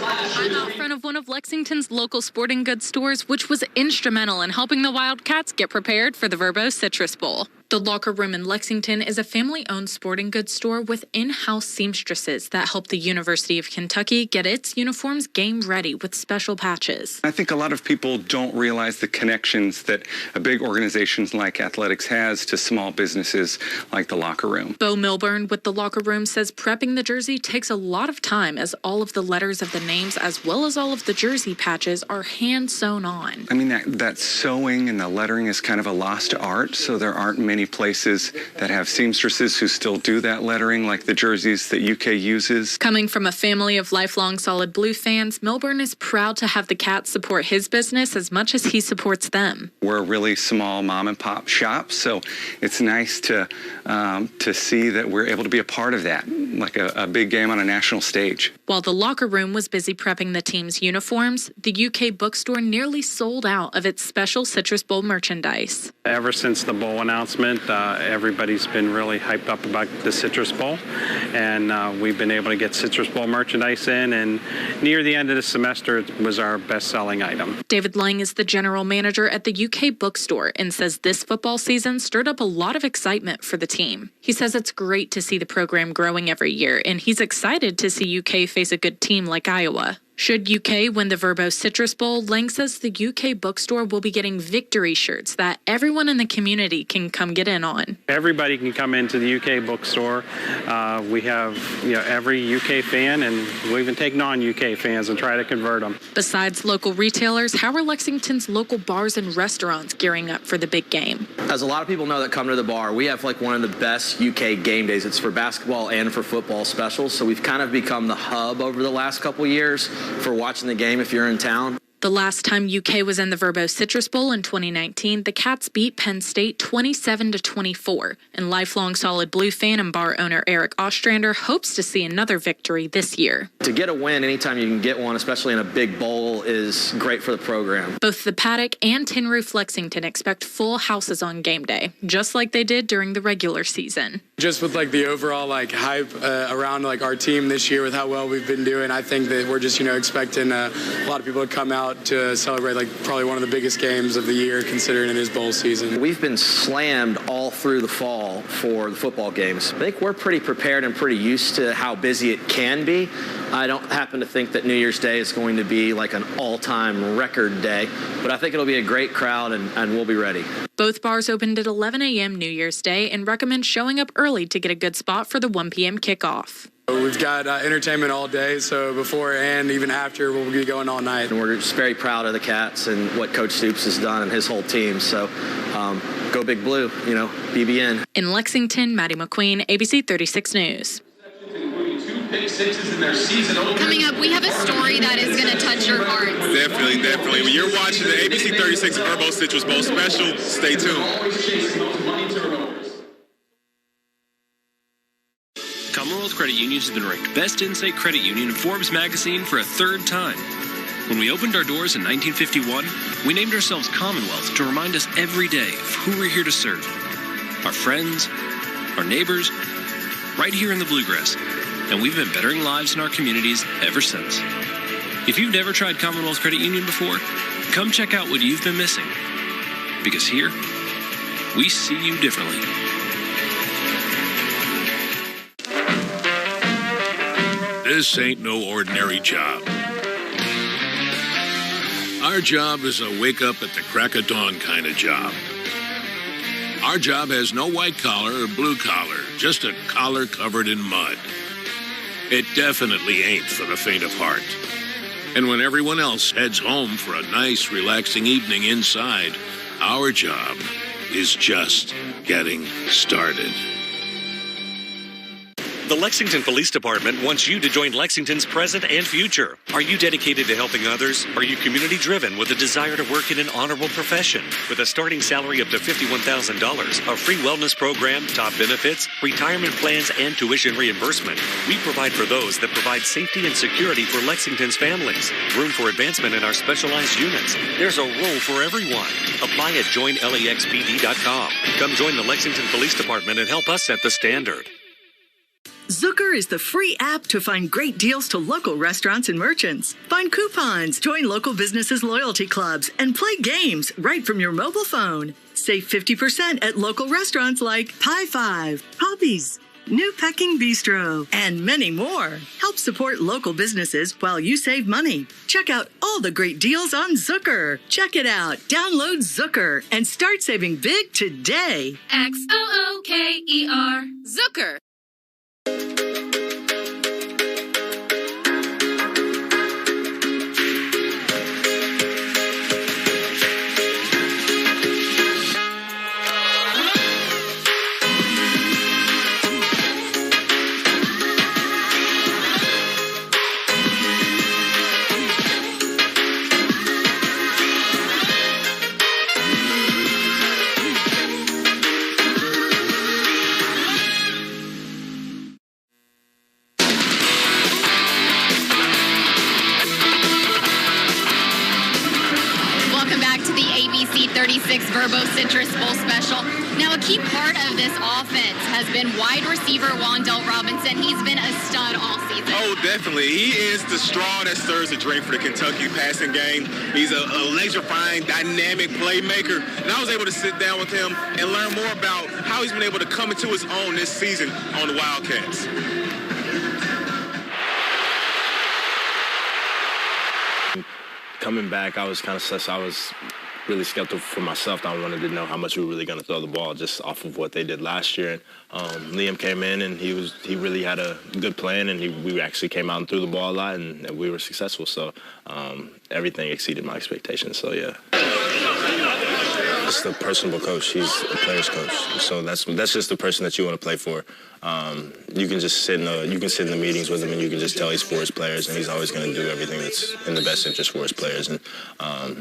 I'm out front of one of Lexington's local sporting goods stores, which was instrumental in helping the Wildcats get prepared for the Verbose Citrus Bowl. The Locker Room in Lexington is a family-owned sporting goods store with in-house seamstresses that help the University of Kentucky get its uniforms game-ready with special patches. I think a lot of people don't realize the connections that a big organization like athletics has to small businesses like the Locker Room. Bo Milburn with the Locker Room says prepping the jersey takes a lot of time, as all of the letters of the names as well as all of the jersey patches are hand-sewn on. I mean, that sewing and the lettering is kind of a lost art, so there aren't many places that have seamstresses who still do that lettering like the jerseys that UK uses. Coming from a family of lifelong Solid Blue fans, Milburn is proud to have the Cats support his business as much as he supports them. We're a really small mom and pop shop, so it's nice to see that we're able to be a part of that, like a big game on a national stage. While the locker room was busy prepping the team's uniforms, the UK bookstore nearly sold out of its special Citrus Bowl merchandise. Ever since the bowl announcement, everybody's been really hyped up about the Citrus Bowl, and we've been able to get Citrus Bowl merchandise in, and near the end of the semester, it was our best-selling item. David Lang is the general manager at the UK bookstore and says this football season stirred up a lot of excitement for the team. He says it's great to see the program growing every year, and he's excited to see UK face a good team like Iowa. Should UK win the Verbo Citrus Bowl, Lang says the UK bookstore will be getting victory shirts that everyone in the community can come get in on. Everybody can come into the UK bookstore. We have every UK fan, and we'll even take non-UK fans and try to convert them. Besides local retailers, how are Lexington's local bars and restaurants gearing up for the big game? As a lot of people know that come to the bar, we have like one of the best UK game days. It's for basketball and for football specials, so we've kind of become the hub over the last couple years for watching the game if you're in town. The last time UK was in the Verbo Citrus Bowl in 2019, the Cats beat Penn State 27-24, and lifelong Solid Blue fan and bar owner Eric Ostrander hopes to see another victory this year. To get a win anytime you can get one, especially in a big bowl, is great for the program. Both the Paddock and Tin Roof Lexington expect full houses on game day, just like they did during the regular season. Just with the overall hype around our team this year with how well we've been doing, I think that we're just expecting a lot of people to come out to celebrate probably one of the biggest games of the year considering it is bowl season. We've been slammed all through the fall for the football games. I think we're pretty prepared and pretty used to how busy it can be. I don't happen to think that New Year's Day is going to be an all-time record day, but I think it'll be a great crowd and we'll be ready. Both bars opened at 11 a.m. New Year's Day and recommend showing up early to get a good spot for the 1 p.m. kickoff. We've got entertainment all day, so before and even after, we'll be going all night. And we're just very proud of the Cats and what Coach Stoops has done and his whole team. So go Big Blue, BBN. In Lexington, Maddie McQueen, ABC 36 News. Coming up, we have a story that is going to touch your heart. Definitely. When you're watching the ABC 36 Verbo Citrus Bowl special, stay tuned. Commonwealth Credit Union has been ranked Best In-State Credit Union in Forbes magazine for a third time. When we opened our doors in 1951, we named ourselves Commonwealth to remind us every day of who we're here to serve. Our friends, our neighbors, right here in the Bluegrass. And we've been bettering lives in our communities ever since. If you've never tried Commonwealth Credit Union before, come check out what you've been missing. Because here, we see you differently. This ain't no ordinary job. Our job is a wake up at the crack of dawn kind of job. Our job has no white collar or blue collar, just a collar covered in mud. It definitely ain't for the faint of heart. And when everyone else heads home for a nice, relaxing evening inside, our job is just getting started. The Lexington Police Department wants you to join Lexington's present and future. Are you dedicated to helping others? Are you community-driven with a desire to work in an honorable profession? With a starting salary up to $51,000, a free wellness program, top benefits, retirement plans, and tuition reimbursement, we provide for those that provide safety and security for Lexington's families. Room for advancement in our specialized units. There's a role for everyone. Apply at joinlexpd.com. Come join the Lexington Police Department and help us set the standard. Zooker is the free app to find great deals to local restaurants and merchants. Find coupons, join local businesses' loyalty clubs, and play games right from your mobile phone. Save 50% at local restaurants like Pie 5, Hobbies, New Peking Bistro, and many more. Help support local businesses while you save money. Check out all the great deals on Zooker. Check it out. Download Zooker and start saving big today. XOOKER. Zooker. 46th Verbo Citrus Bowl special. Now, a key part of this offense has been wide receiver Wandell Robinson. He's been a stud all season. Oh, definitely. He is the straw that stirs the drink for the Kentucky passing game. He's a electrifying, dynamic playmaker. And I was able to sit down with him and learn more about how he's been able to come into his own this season on the Wildcats. Coming back, I was kind of stressed. I was really skeptical for myself. I wanted to know how much we were really going to throw the ball just off of what they did last year. And Liam came in, and he really had a good plan, and we actually came out and threw the ball a lot, and we were successful. So everything exceeded my expectations. So, yeah. It's the personable coach. He's a player's coach. So that's just the person that you want to play for. You can just sit in the meetings with him, and you can just tell he's for his players, and he's always going to do everything that's in the best interest for his players. And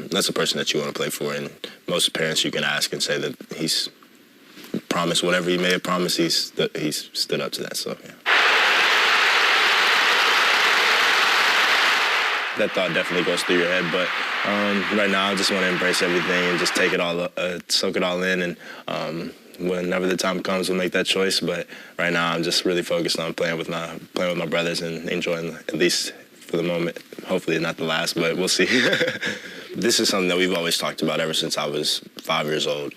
that's the person that you want to play for. And most parents, you can ask and say that he's promised whatever he may have promised. He's stood up to that. So yeah. That thought definitely goes through your head, but right now I just want to embrace everything and just take it all, soak it all in, and whenever the time comes, we'll make that choice. But right now I'm just really focused on playing with my brothers and enjoying, at least for the moment. Hopefully not the last, but we'll see. This is something that we've always talked about ever since I was 5 years old.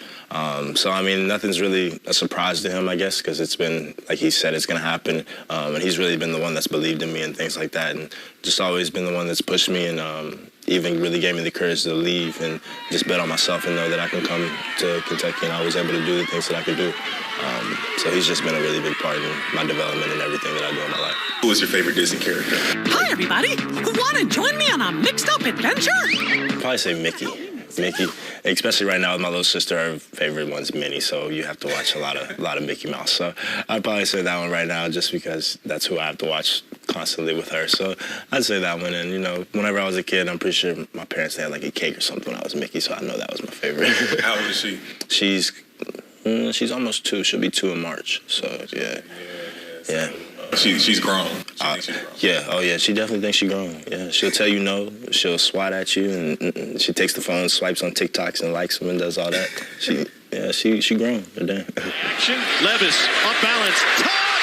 So, I mean, nothing's really a surprise to him, I guess, because it's been, like he said, it's going to happen. And he's really been the one that's believed in me and things like that, and just always been the one that's pushed me and even really gave me the courage to leave and just bet on myself and know that I can come to Kentucky and I was able to do the things that I could do. So he's just been a really big part in my development and everything that I do in my life. Who is your favorite Disney character? Hi, everybody. Want to join me on a mixed-up adventure? I'd probably say Mickey. Mickey, especially right now with my little sister, her favorite one's Minnie, so you have to watch a lot of Mickey Mouse. So I'd probably say that one right now just because that's who I have to watch constantly with her. So I'd say that one. And, you know, whenever I was a kid, I'm pretty sure my parents had like a cake or something when I was Mickey, so I know that was my favorite. How old is she? She's almost 2. She'll be 2 in March. So, yeah. Yeah. She's grown. Yeah. Oh, yeah. She definitely thinks she's grown. Yeah. She'll tell you no. She'll swat at you, and she takes the phone, swipes on TikToks, and likes them, and does all that. She grown. Action. Levis off balance.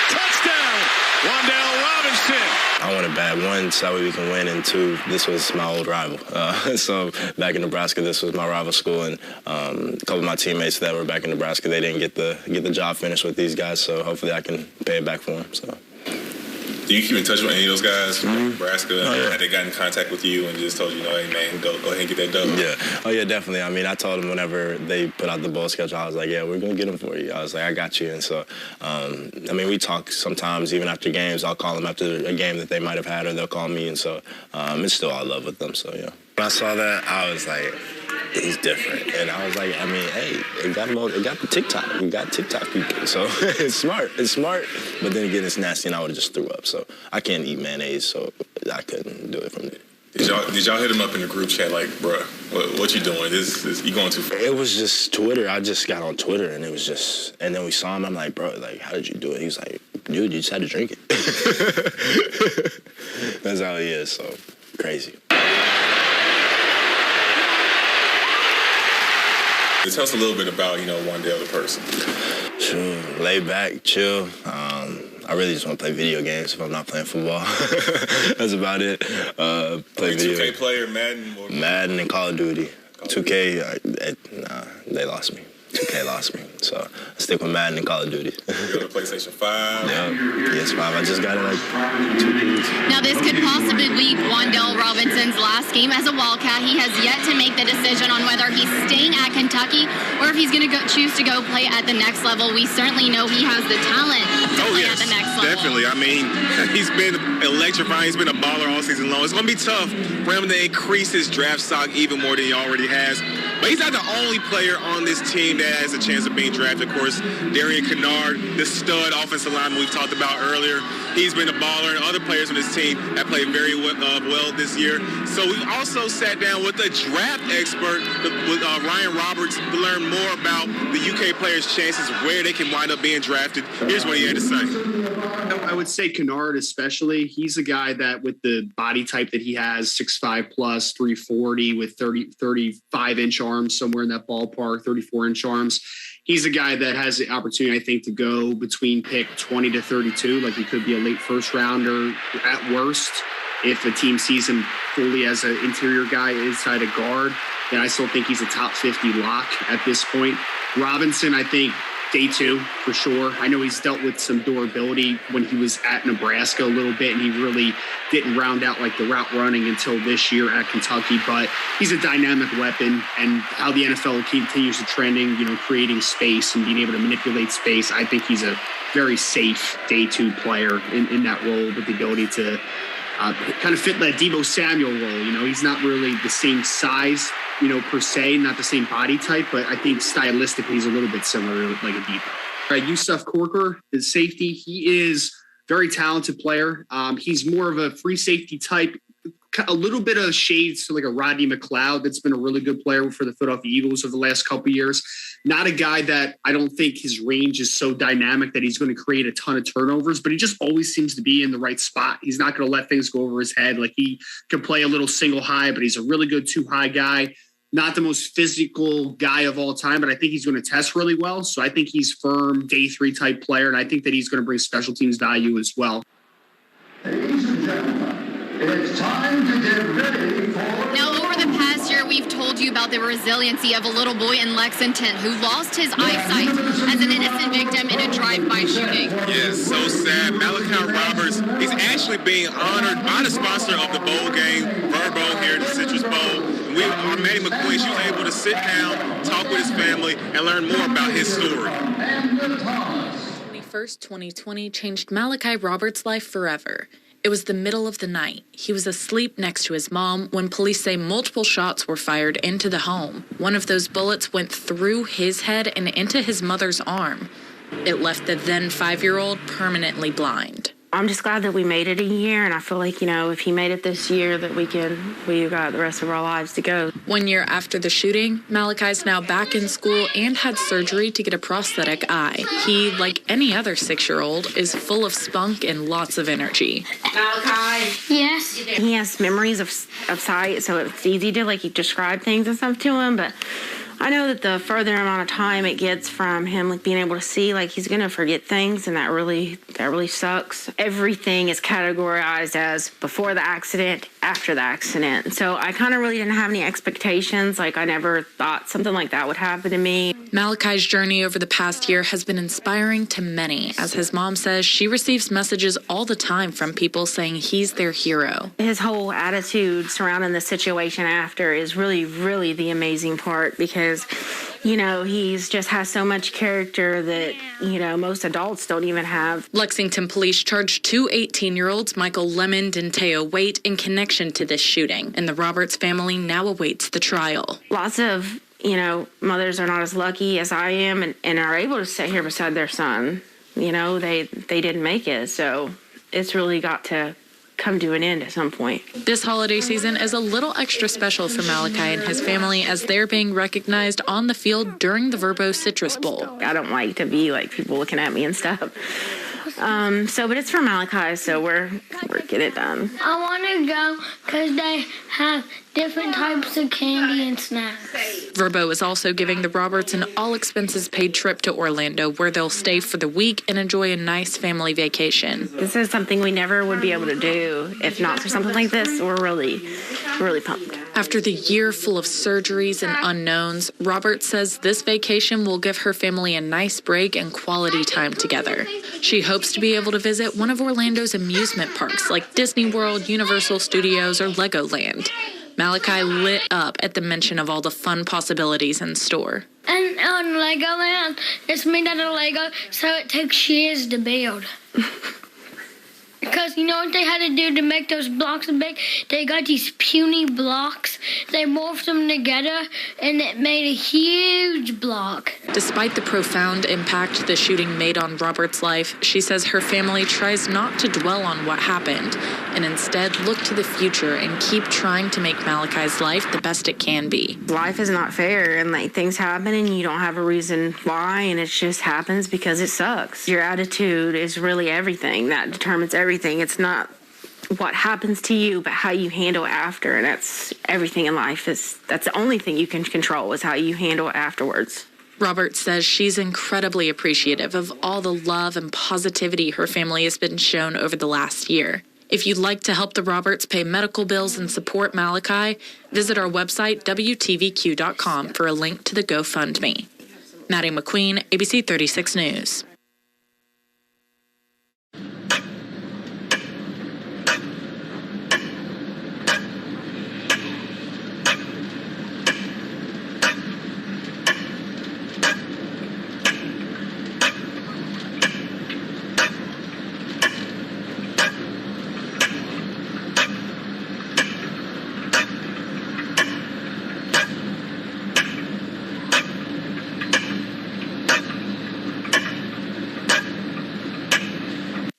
Touchdown. Wandell Robinson. I want it bad. 1, so that way we can win, and 2, this was my old rival. So back in Nebraska, this was my rival school, and a couple of my teammates that were back in Nebraska, they didn't get the job finished with these guys. So hopefully I can pay it back for them. So. Do you keep in touch with any of those guys from Nebraska? Oh, yeah. Had they gotten in contact with you and just told you, hey, man, go ahead and get that done? Yeah. Oh, yeah, definitely. I mean, I told them whenever they put out the bowl schedule, I was like, yeah, we're going to get them for you. I was like, I got you. And so, I mean, we talk sometimes even after games. I'll call them after a game that they might have had, or they'll call me. And so it's still all love with them. So, yeah. When I saw that, I was like, he's different. And I was like, I mean, hey, it got the TikTok. We got TikTok people. So it's smart. It's smart. But then again, it's nasty, and I would have just threw up. So I can't eat mayonnaise, so I couldn't do it from there. Did y'all hit him up in the group chat like, bruh, what you doing? You going too far? It was just Twitter. I just got on Twitter, and it was just, and then we saw him. I'm like, bro, like, how did you do it? He was like, dude, you just had to drink it. That's how he is, so crazy. Tell us a little bit about, Wandell the person. Sure. Laid back, chill. I really just want to play video games if I'm not playing football. That's about it. Play video. 2K player, Madden? Madden and Call of Duty. 2K, they lost me. 2K lost me. So I stick with Madden and Call of Duty. You got a PlayStation 5? Yeah, PS5. I just got it like 2 weeks. Now, this could possibly be Wandell Robinson's last game as a Wildcat. He has yet to make the decision on whether he's staying at Kentucky or if he's going to choose to go play at the next level. We certainly know he has the talent to play at the next level. Definitely. I mean, he's been electrifying. He's been a baller all season long. It's going to be tough for him to increase his draft stock even more than he already has. But he's not the only player on this team that has a chance of being drafted. Of course, Darian Kennard, the stud offensive lineman we've talked about earlier, he's been a baller, and other players on this team have played very well this year. So we also sat down with a draft expert, with Ryan Roberts, to learn more about the UK players' chances, where they can wind up being drafted. Here's what he had to say. I would say Kennard especially. He's a guy that with the body type that he has, 6'5 plus, 340 with 35-inch arms, arms, somewhere in that ballpark, 34-inch arms. He's a guy that has the opportunity, I think, to go between pick 20 to 32. Like he could be a late first rounder at worst. If a team sees him fully as an interior guy inside a guard, then I still think he's a top 50 lock at this point. Robinson, I think, day 2 for sure. I know he's dealt with some durability when he was at Nebraska a little bit, and he really didn't round out like the route running until this year at Kentucky. But he's a dynamic weapon, and how the NFL continues to trending, creating space and being able to manipulate space. I think he's a very safe day 2 player in that role with the ability to kind of fit that Deebo Samuel role. He's not really the same size, per se, not the same body type, but I think stylistically he's a little bit similar like a Deebo. All right, Yusuf Corker, his safety, he is very talented player. He's more of a free safety type, a little bit of shades to like a Rodney McLeod that's been a really good player for the Philadelphia Eagles over the last couple of years. Not a guy that I don't think his range is so dynamic that he's going to create a ton of turnovers, but he just always seems to be in the right spot. He's not going to let things go over his head. Like he can play a little single high, but he's a really good 2-high guy. Not the most physical guy of all time, but I think he's going to test really well. So I think he's firm day 3 type player, and I think that he's going to bring special teams value as well. Ladies and gentlemen, it's time to get ready for... Now, over the past year, we've told you about the resiliency of a little boy in Lexington who lost his eyesight as an innocent victim in a drive-by shooting. Yeah, so sad. Malachi Roberts, he's actually being honored by the sponsor of the bowl game, Verbo, here at the Citrus Bowl. And Maddie McQueen, she was able to sit down, talk with his family, and learn more about his story. 21st, 2020 changed Malachi Roberts' life forever. It was the middle of the night. He was asleep next to his mom when police say multiple shots were fired into the home. One of those bullets went through his head and into his mother's arm. It left the then 5-year-old permanently blind. I'm just glad that we made it a year, and I feel like, if he made it this year, that we've got the rest of our lives to go. 1 year after the shooting, Malachi's now back in school and had surgery to get a prosthetic eye. He, like any other 6-year-old, is full of spunk and lots of energy. Malachi? Yes? He has memories of sight, so it's easy to, describe things and stuff to him, but I know that the further amount of time it gets from him being able to see, he's going to forget things, and that really sucks. Everything is categorized as before the accident, after the accident. So I kind of really didn't have any expectations. I never thought something like that would happen to me. Malachi's journey over the past year has been inspiring to many. As his mom says, she receives messages all the time from people saying he's their hero. His whole attitude surrounding the situation after is really, really the amazing part, because he's just has so much character that, most adults don't even have. Lexington police charged 2 18-year-olds, Michael Lemon and Teo Waite, in connection to this shooting, and the Roberts family now awaits the trial. Lots of, mothers are not as lucky as I am and are able to sit here beside their son. They didn't make it, so it's really got to come to an end at some point. This holiday season is a little extra special for Malachi and his family as they're being recognized on the field during the Verbo Citrus Bowl. I don't like to be people looking at me and stuff. But it's for Malachi, so we're getting it done. I want to go because they have different types of candy and snacks. Verbo is also giving the Roberts an all-expenses-paid trip to Orlando, where they'll stay for the week and enjoy a nice family vacation. This is something we never would be able to do if not for something like this. We're really pumped. After the year full of surgeries and unknowns, Roberts says this vacation will give her family a nice break and quality time together. She hopes to be able to visit one of Orlando's amusement parks like Disney World, Universal Studios, or Legoland. Malachi lit up at the mention of all the fun possibilities in store. And on Legoland, it's made out of Lego, so it takes years to build. Because you know what they had to do to make those blocks big? They got these puny blocks. They morphed them together, and it made a huge block. Despite the profound impact the shooting made on Robert's life, she says her family tries not to dwell on what happened and instead look to the future and keep trying to make Malachi's life the best it can be. Life is not fair, and things happen and you don't have a reason why, and it just happens because it sucks. Your attitude is really everything. That determines everything. It's not what happens to you, but how you handle after. And that's everything in life. That's the only thing you can control is how you handle it afterwards. Roberts says she's incredibly appreciative of all the love and positivity her family has been shown over the last year. If you'd like to help the Roberts pay medical bills and support Malachi, visit our website, WTVQ.com, for a link to the GoFundMe. Maddie McQueen, ABC 36 News.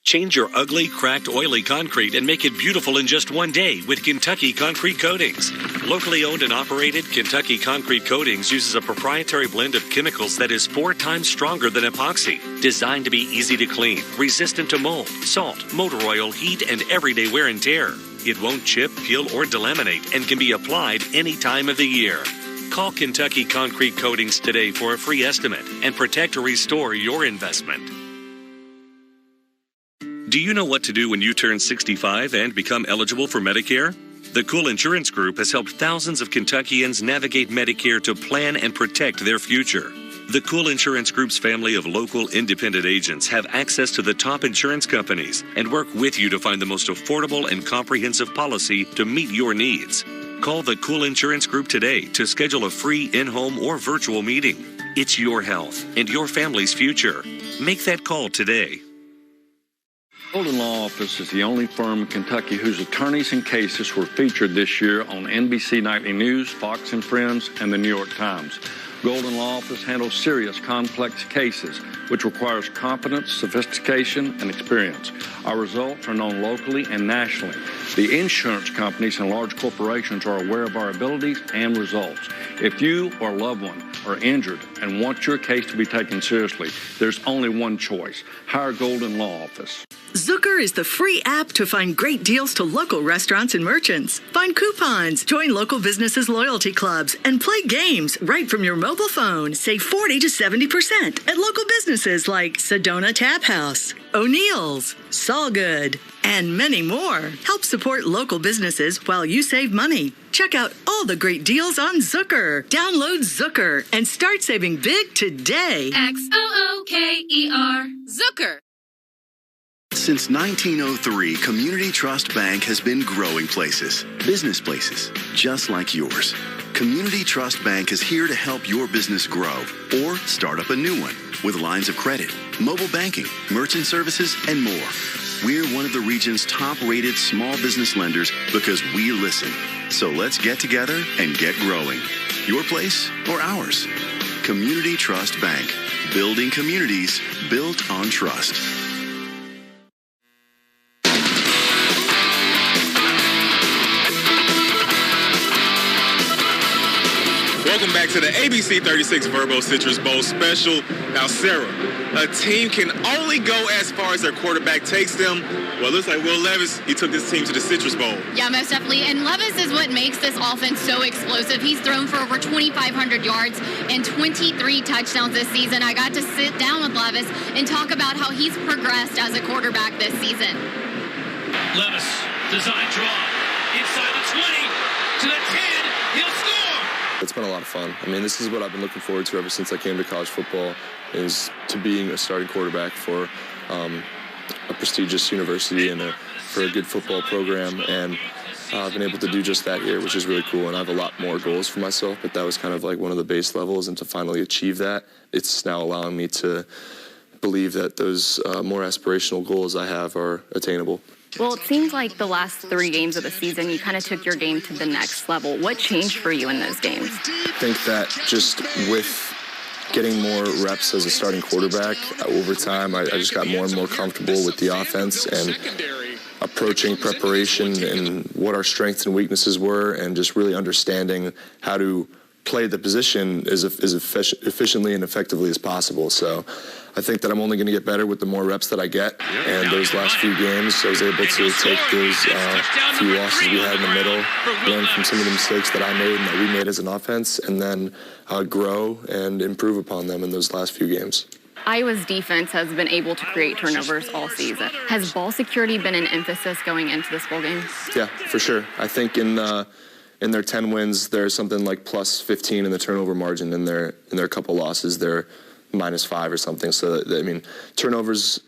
Change your ugly, cracked, oily concrete and make it beautiful in just one day with Kentucky Concrete Coatings. Locally owned and operated, Kentucky Concrete Coatings uses a proprietary blend of chemicals that is 4 times stronger than epoxy. Designed to be easy to clean, resistant to mold, salt, motor oil, heat, and everyday wear and tear. It won't chip, peel, or delaminate and can be applied any time of the year. Call Kentucky Concrete Coatings today for a free estimate and protect or restore your investment. Do you know what to do when you turn 65 and become eligible for Medicare? The Cool Insurance Group has helped thousands of Kentuckians navigate Medicare to plan and protect their future. The Cool Insurance Group's family of local independent agents have access to the top insurance companies and work with you to find the most affordable and comprehensive policy to meet your needs. Call the Cool Insurance Group today to schedule a free in-home or virtual meeting. It's your health and your family's future. Make that call today. Golden Law Office is the only firm in Kentucky whose attorneys and cases were featured this year on NBC Nightly News, Fox and Friends, and the New York Times. Golden Law Office handles serious, complex cases, which requires competence, sophistication, and experience. Our results are known locally and nationally. The insurance companies and large corporations are aware of our abilities and results. If you or a loved one are injured and want your case to be taken seriously, there's only one choice. Hire Golden Law Office. Zooker is the free app to find great deals to local restaurants and merchants. Find coupons, join local businesses' loyalty clubs, and play games right from your mobile phone. Save 40 to 70% at local businesses like Sedona Tap House, O'Neill's, Solgood, and many more. Help support local businesses while you save money. Check out all the great deals on Zooker. Download Zooker and start saving big today. XOOKER. Zooker. Since 1903, Community Trust Bank has been growing places, business places, just like yours. Community Trust Bank is here to help your business grow or start up a new one with lines of credit, mobile banking, merchant services, and more. We're one of the region's top-rated small business lenders because we listen. So let's get together and get growing. Your place or ours. Community Trust Bank. Building communities built on trust. Welcome back to the ABC 36 Verbo Citrus Bowl special. Now, Sarah, a team can only go as far as their quarterback takes them. Well, it looks like Will Levis, he took this team to the Citrus Bowl. Yeah, most definitely. And Levis is what makes this offense so explosive. He's thrown for over 2,500 yards and 23 touchdowns this season. I got to sit down with Levis and talk about how he's progressed as a quarterback this season. Levis, design draw, inside the 20, to the 10, he'll score! It's been a lot of fun. I mean, this is what I've been looking forward to ever since I came to college football, is to being a starting quarterback for a prestigious university and for a good football program. And I've been able to do just that here, which is really cool. And I have a lot more goals for myself, but that was kind of like one of the base levels. And to finally achieve that, it's now allowing me to believe that those more aspirational goals I have are attainable. Well, it seems like the last 3 games of the season, you kind of took your game to the next level. What changed for you in those games? I think that just with getting more reps as a starting quarterback over time, I just got more and more comfortable with the offense and approaching preparation and what our strengths and weaknesses were, and just really understanding how to play the position as efficiently and effectively as possible. So I think that I'm only going to get better with the more reps that I get. And those last few games, I was able to take those few losses we had in the middle, learn from some of the mistakes that I made and that we made as an offense, and then grow and improve upon them in those last few games. Iowa's defense has been able to create turnovers all season. Has ball security been an emphasis going into this bowl game? Yeah, for sure. I think in their 10 wins, there's something like plus 15 in the turnover margin. In their couple losses, they're -5 or something. So, I mean, turnovers,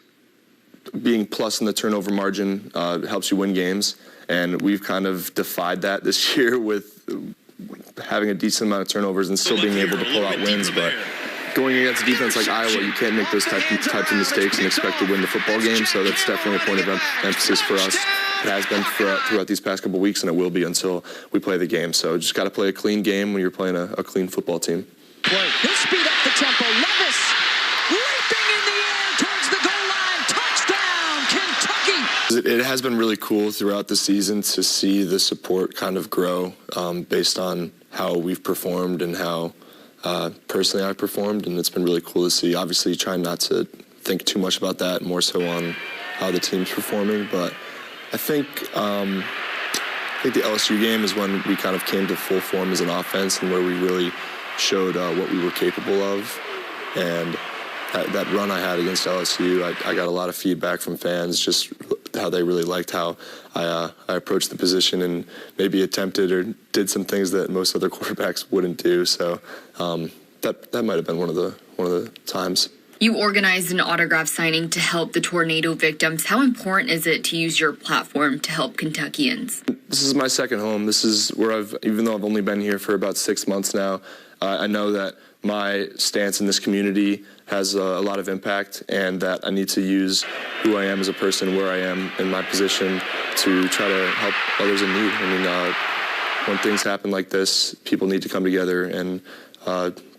being plus in the turnover margin helps you win games. And we've kind of defied that this year with having a decent amount of turnovers and still being able to pull out wins. But going against a defense like Iowa, you can't make those types of mistakes and expect to win the football game. So that's definitely a point of emphasis for us. It has been throughout these past couple weeks, and it will be until we play the game. So just got to play a clean game when you're playing a clean football team. He'll speed up the tempo. Levis leaping in the air towards the goal line. Touchdown, Kentucky! It has been really cool throughout the season to see the support kind of grow based on how we've performed and how personally I've performed, and it's been really cool to see. Obviously, trying not to think too much about that, more so on how the team's performing. But I think the LSU game is when we kind of came to full form as an offense and where we really showed what we were capable of. And that run I had against LSU, I got a lot of feedback from fans, just how they really liked how I approached the position and maybe attempted or did some things that most other quarterbacks wouldn't do. So that might have been one of the times. You organized an autograph signing to help the tornado victims. How important is it to use your platform to help Kentuckians? This is my second home. This is where even though I've only been here for about 6 months now, I know that my stance in this community has a lot of impact, and that I need to use who I am as a person, where I am in my position, to try to help others in need. I mean, when things happen like this, people need to come together and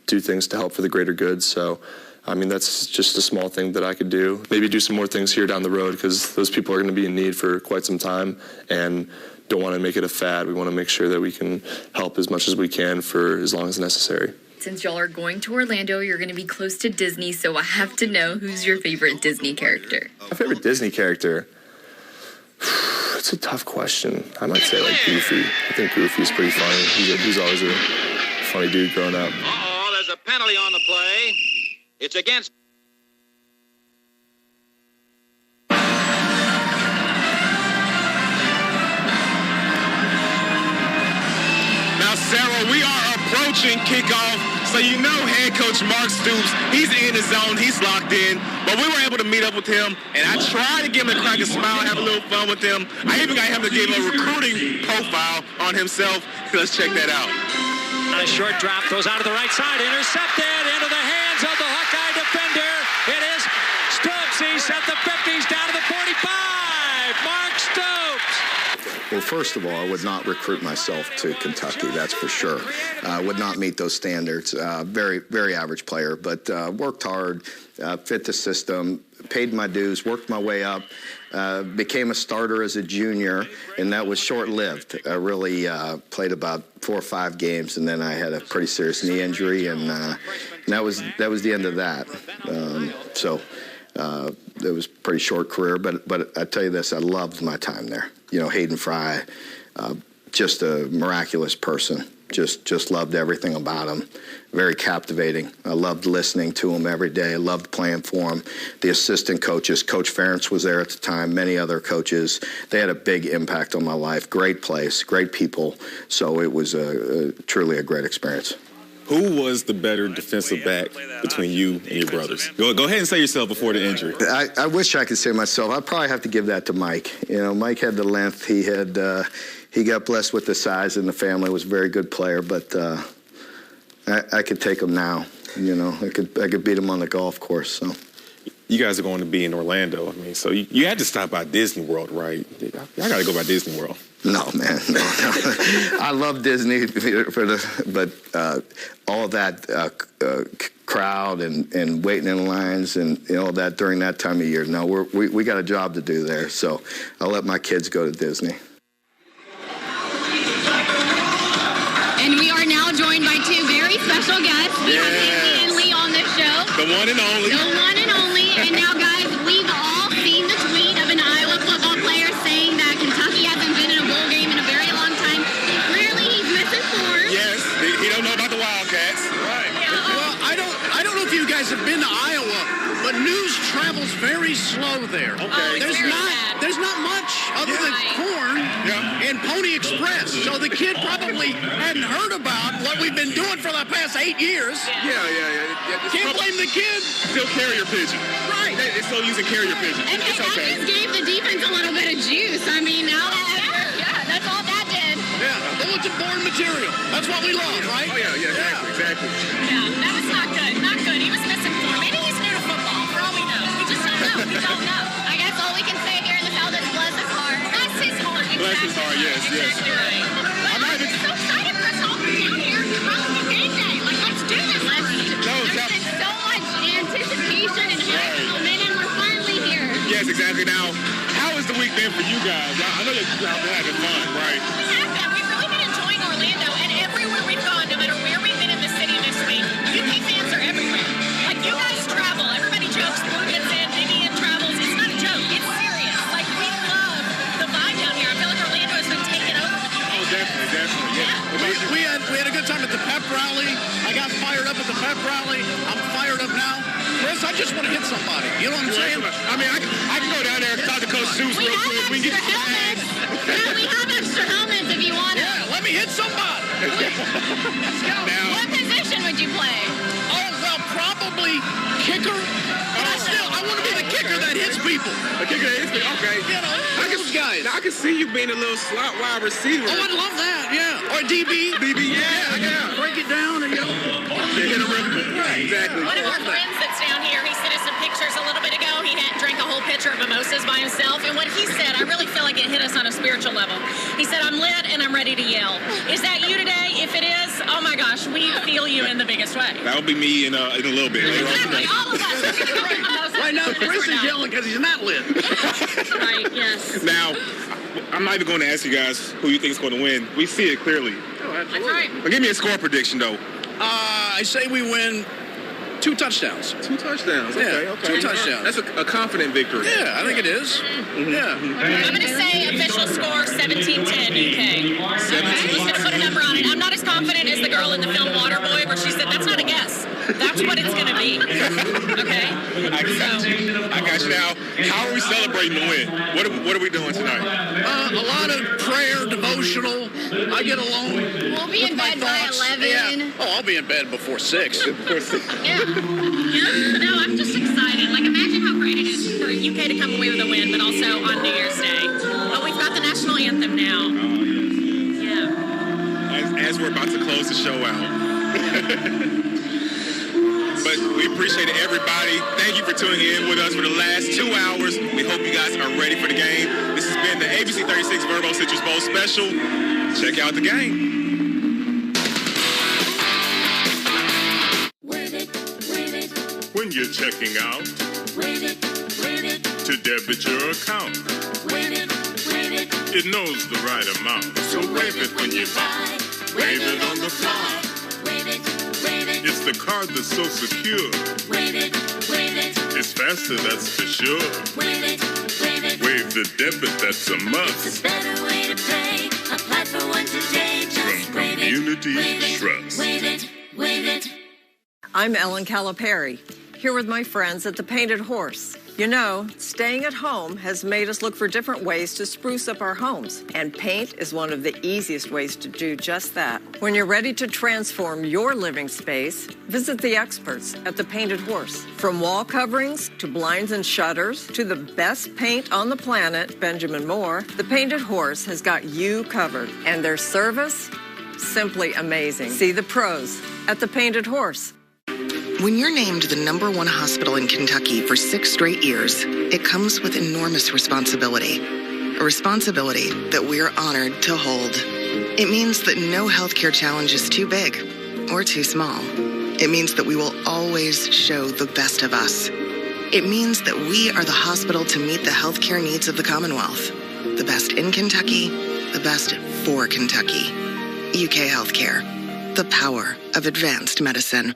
do things to help for the greater good. So, I mean, that's just a small thing that I could do. Maybe do some more things here down the road, because those people are going to be in need for quite some time, and don't want to make it a fad. We want to make sure that we can help as much as we can for as long as necessary. Since y'all are going to Orlando, you're going to be close to Disney, so I have to know, who's your favorite Disney character? My favorite Disney character? It's a tough question. I might say like Goofy. I think Goofy's pretty funny. He's always a funny dude growing up. Uh-oh, there's a penalty on the play. It's against... Now, Sarah, we are approaching kickoff. So you know head coach Mark Stoops, he's in his zone, he's locked in. But we were able to meet up with him, and I tried to get him to crack a smile, have a little fun with him. I even got him to give a recruiting profile on himself. Let's check that out. A short drop goes out to the right side, intercepted into the hands of the Hawkeye defender. It is Stoops. He sent the 50s down to the 45. Mark Stoops. Well, first of all, I would not recruit myself to Kentucky, that's for sure. I would not meet those standards. Very, very average player, but worked hard, fit the system, paid my dues, worked my way up, became a starter as a junior, and that was short-lived. I really played about 4 or 5 games, and then I had a pretty serious knee injury, and that was the end of that. It was a pretty short career, but I tell you this, I loved my time there. You know, Hayden Fry, just a miraculous person. Just loved everything about him. Very captivating. I loved listening to him every day. I loved playing for him. The assistant coaches, Coach Ferentz was there at the time, many other coaches. They had a big impact on my life. Great place, great people. So it was truly a great experience. Who was the better defensive back between you and your brothers? Go ahead and say yourself before the injury. I wish I could say myself. I'd probably have to give that to Mike. You know, Mike had the length. He had he got blessed with the size in the family. Was a very good player, but I could take him now. You know, I could beat him on the golf course. So. You guys are going to be in Orlando. I mean, so you had to stop by Disney World, right? Y'all got to go by Disney World. No, man, no. I love Disney, but all that crowd and waiting in lines and all that during that time of year. No, we got a job to do there, so I'll let my kids go to Disney. And we are now joined by 2 very special guests. We have Haley and Lee on this show. The one and only. The one and only. And now, guys, we've all seen the tweet of an Iowa football player saying that Kentucky hasn't been in a bowl game in a very long time. Clearly, he's misinformed. Yes, he don't know about the Wildcats. Right. Well, I don't know if you guys have been to Iowa, but news travels very slow there. Okay. There's not much other than corn and Pony Express. So the kid probably hadn't heard about what we've been doing for the past 8 years. Yeah. Can't blame the kid. Still carrier pigeon. Right. It's still using carrier pigeon. And It's that okay. just gave the defense a little bit of juice. I mean, now that's all that did. Yeah, bulletin-board material. That's what we love, right? Oh, yeah, exactly. Yeah, that was not good. Not good. He was misinformed. Maybe he's new to football, for all we know. We just don't know. We don't know. I guess all we can say here in the South is bless his heart. Bless his heart. Bless his heart, yes. Exactly right. I'm so excited for us all to be down here. Probably game day. Like, let's do this. There's been so much anticipation and hype and momentum. We're finally here. Yes, exactly. Now, how has the week been for you guys? I know you've been having fun, right? We have been. We've really been enjoying Orlando, and everywhere we've gone, no matter where we've been in the city this week, UK fans are everywhere. Like, you guys travel. Everybody jokes, Blue gets in, Vivian travels. It's not a joke. It's serious. Like, we love the vibe down here. I feel like Orlando has been taken over with UK. Oh, definitely, yeah. We had a good time at the pep rally. I got fired up at the pep rally. I'm fired up now. Chris, I just want to hit somebody. You know what I'm saying? I mean, I can go down there and talk to Coach Seuss real quick. We can get Yeah, we have extra helmets if you want it. Yeah, let me hit somebody. Let's go. What position would you play? Oh, well, probably kicker. But I want to be the kicker that hits people. A kicker that hits people, okay. You know, those guys. Now, I can see you being a little slot wide receiver. Oh, I'd love that, yeah. Or DB. Yeah. Break it down and go. Hit a rhythm. Exactly. One of our friends that's down here, he sent us some pictures a little bit ago. He had drank a whole pitcher of mimosas by himself. And what he said, I really feel like it hit us on a spiritual level. He said, I'm lit and I'm ready to yell. Is that you today? If it is, oh my gosh, we feel you in the biggest way. That'll be me in a little bit. Exactly, all of us. Right now, Chris is yelling because he's not lit. Right, yes. Now, I'm not even going to ask you guys who you think is going to win. We see it clearly. Oh, absolutely. That's right. But give me a score prediction, though. I say we win 2 touchdowns. 2 touchdowns. Okay. 2 touchdowns. That's a confident victory. Yeah, I think it is. Yeah. I'm going to say official score 17-10 UK. I'm just going to put a number on it. I'm not as confident as the girl in the film Waterboy, where she said, that's not a guess. That's what it's going to be. Okay? I got you. Now, how are we celebrating the win? What are we doing tonight? A lot of prayer, devotional. I get along. We'll be in bed by 11. Yeah. Oh, I'll be in bed before 6. Yeah. No, I'm just excited. Like, imagine how great it is for UK to come away with a win, but also on New Year's Day. But we've got the national anthem now. Yeah. As we're about to close the show out. But we appreciate everybody. Thank you for tuning in with us for the last 2 hours. We hope you guys are ready for the game. This has been the ABC 36 Verbo Citrus Bowl special. Check out the game. When you're checking out, to debit your account, it knows the right amount. So wave it when you buy, wave it on the fly. It's the card that's so secure. It's faster, that's for sure. Wave the debit, that's a must. It's a better way to pay. Apply for one today. Just From Community Trust. Wave it. I'm Ellen Calipari, here with my friends at the Painted Horse. You know, staying at home has made us look for different ways to spruce up our homes, and paint is one of the easiest ways to do just that. When you're ready to transform your living space, visit the experts at the Painted Horse. From wall coverings to blinds and shutters to the best paint on the planet, Benjamin Moore, the Painted Horse has got you covered, and their service, simply amazing. See the pros at the Painted Horse. When you're named the #1 hospital in Kentucky for 6 straight years, it comes with enormous responsibility. A responsibility that we're honored to hold. It means that no healthcare challenge is too big or too small. It means that we will always show the best of us. It means that we are the hospital to meet the healthcare needs of the Commonwealth. The best in Kentucky, the best for Kentucky. UK Healthcare. The power of advanced medicine.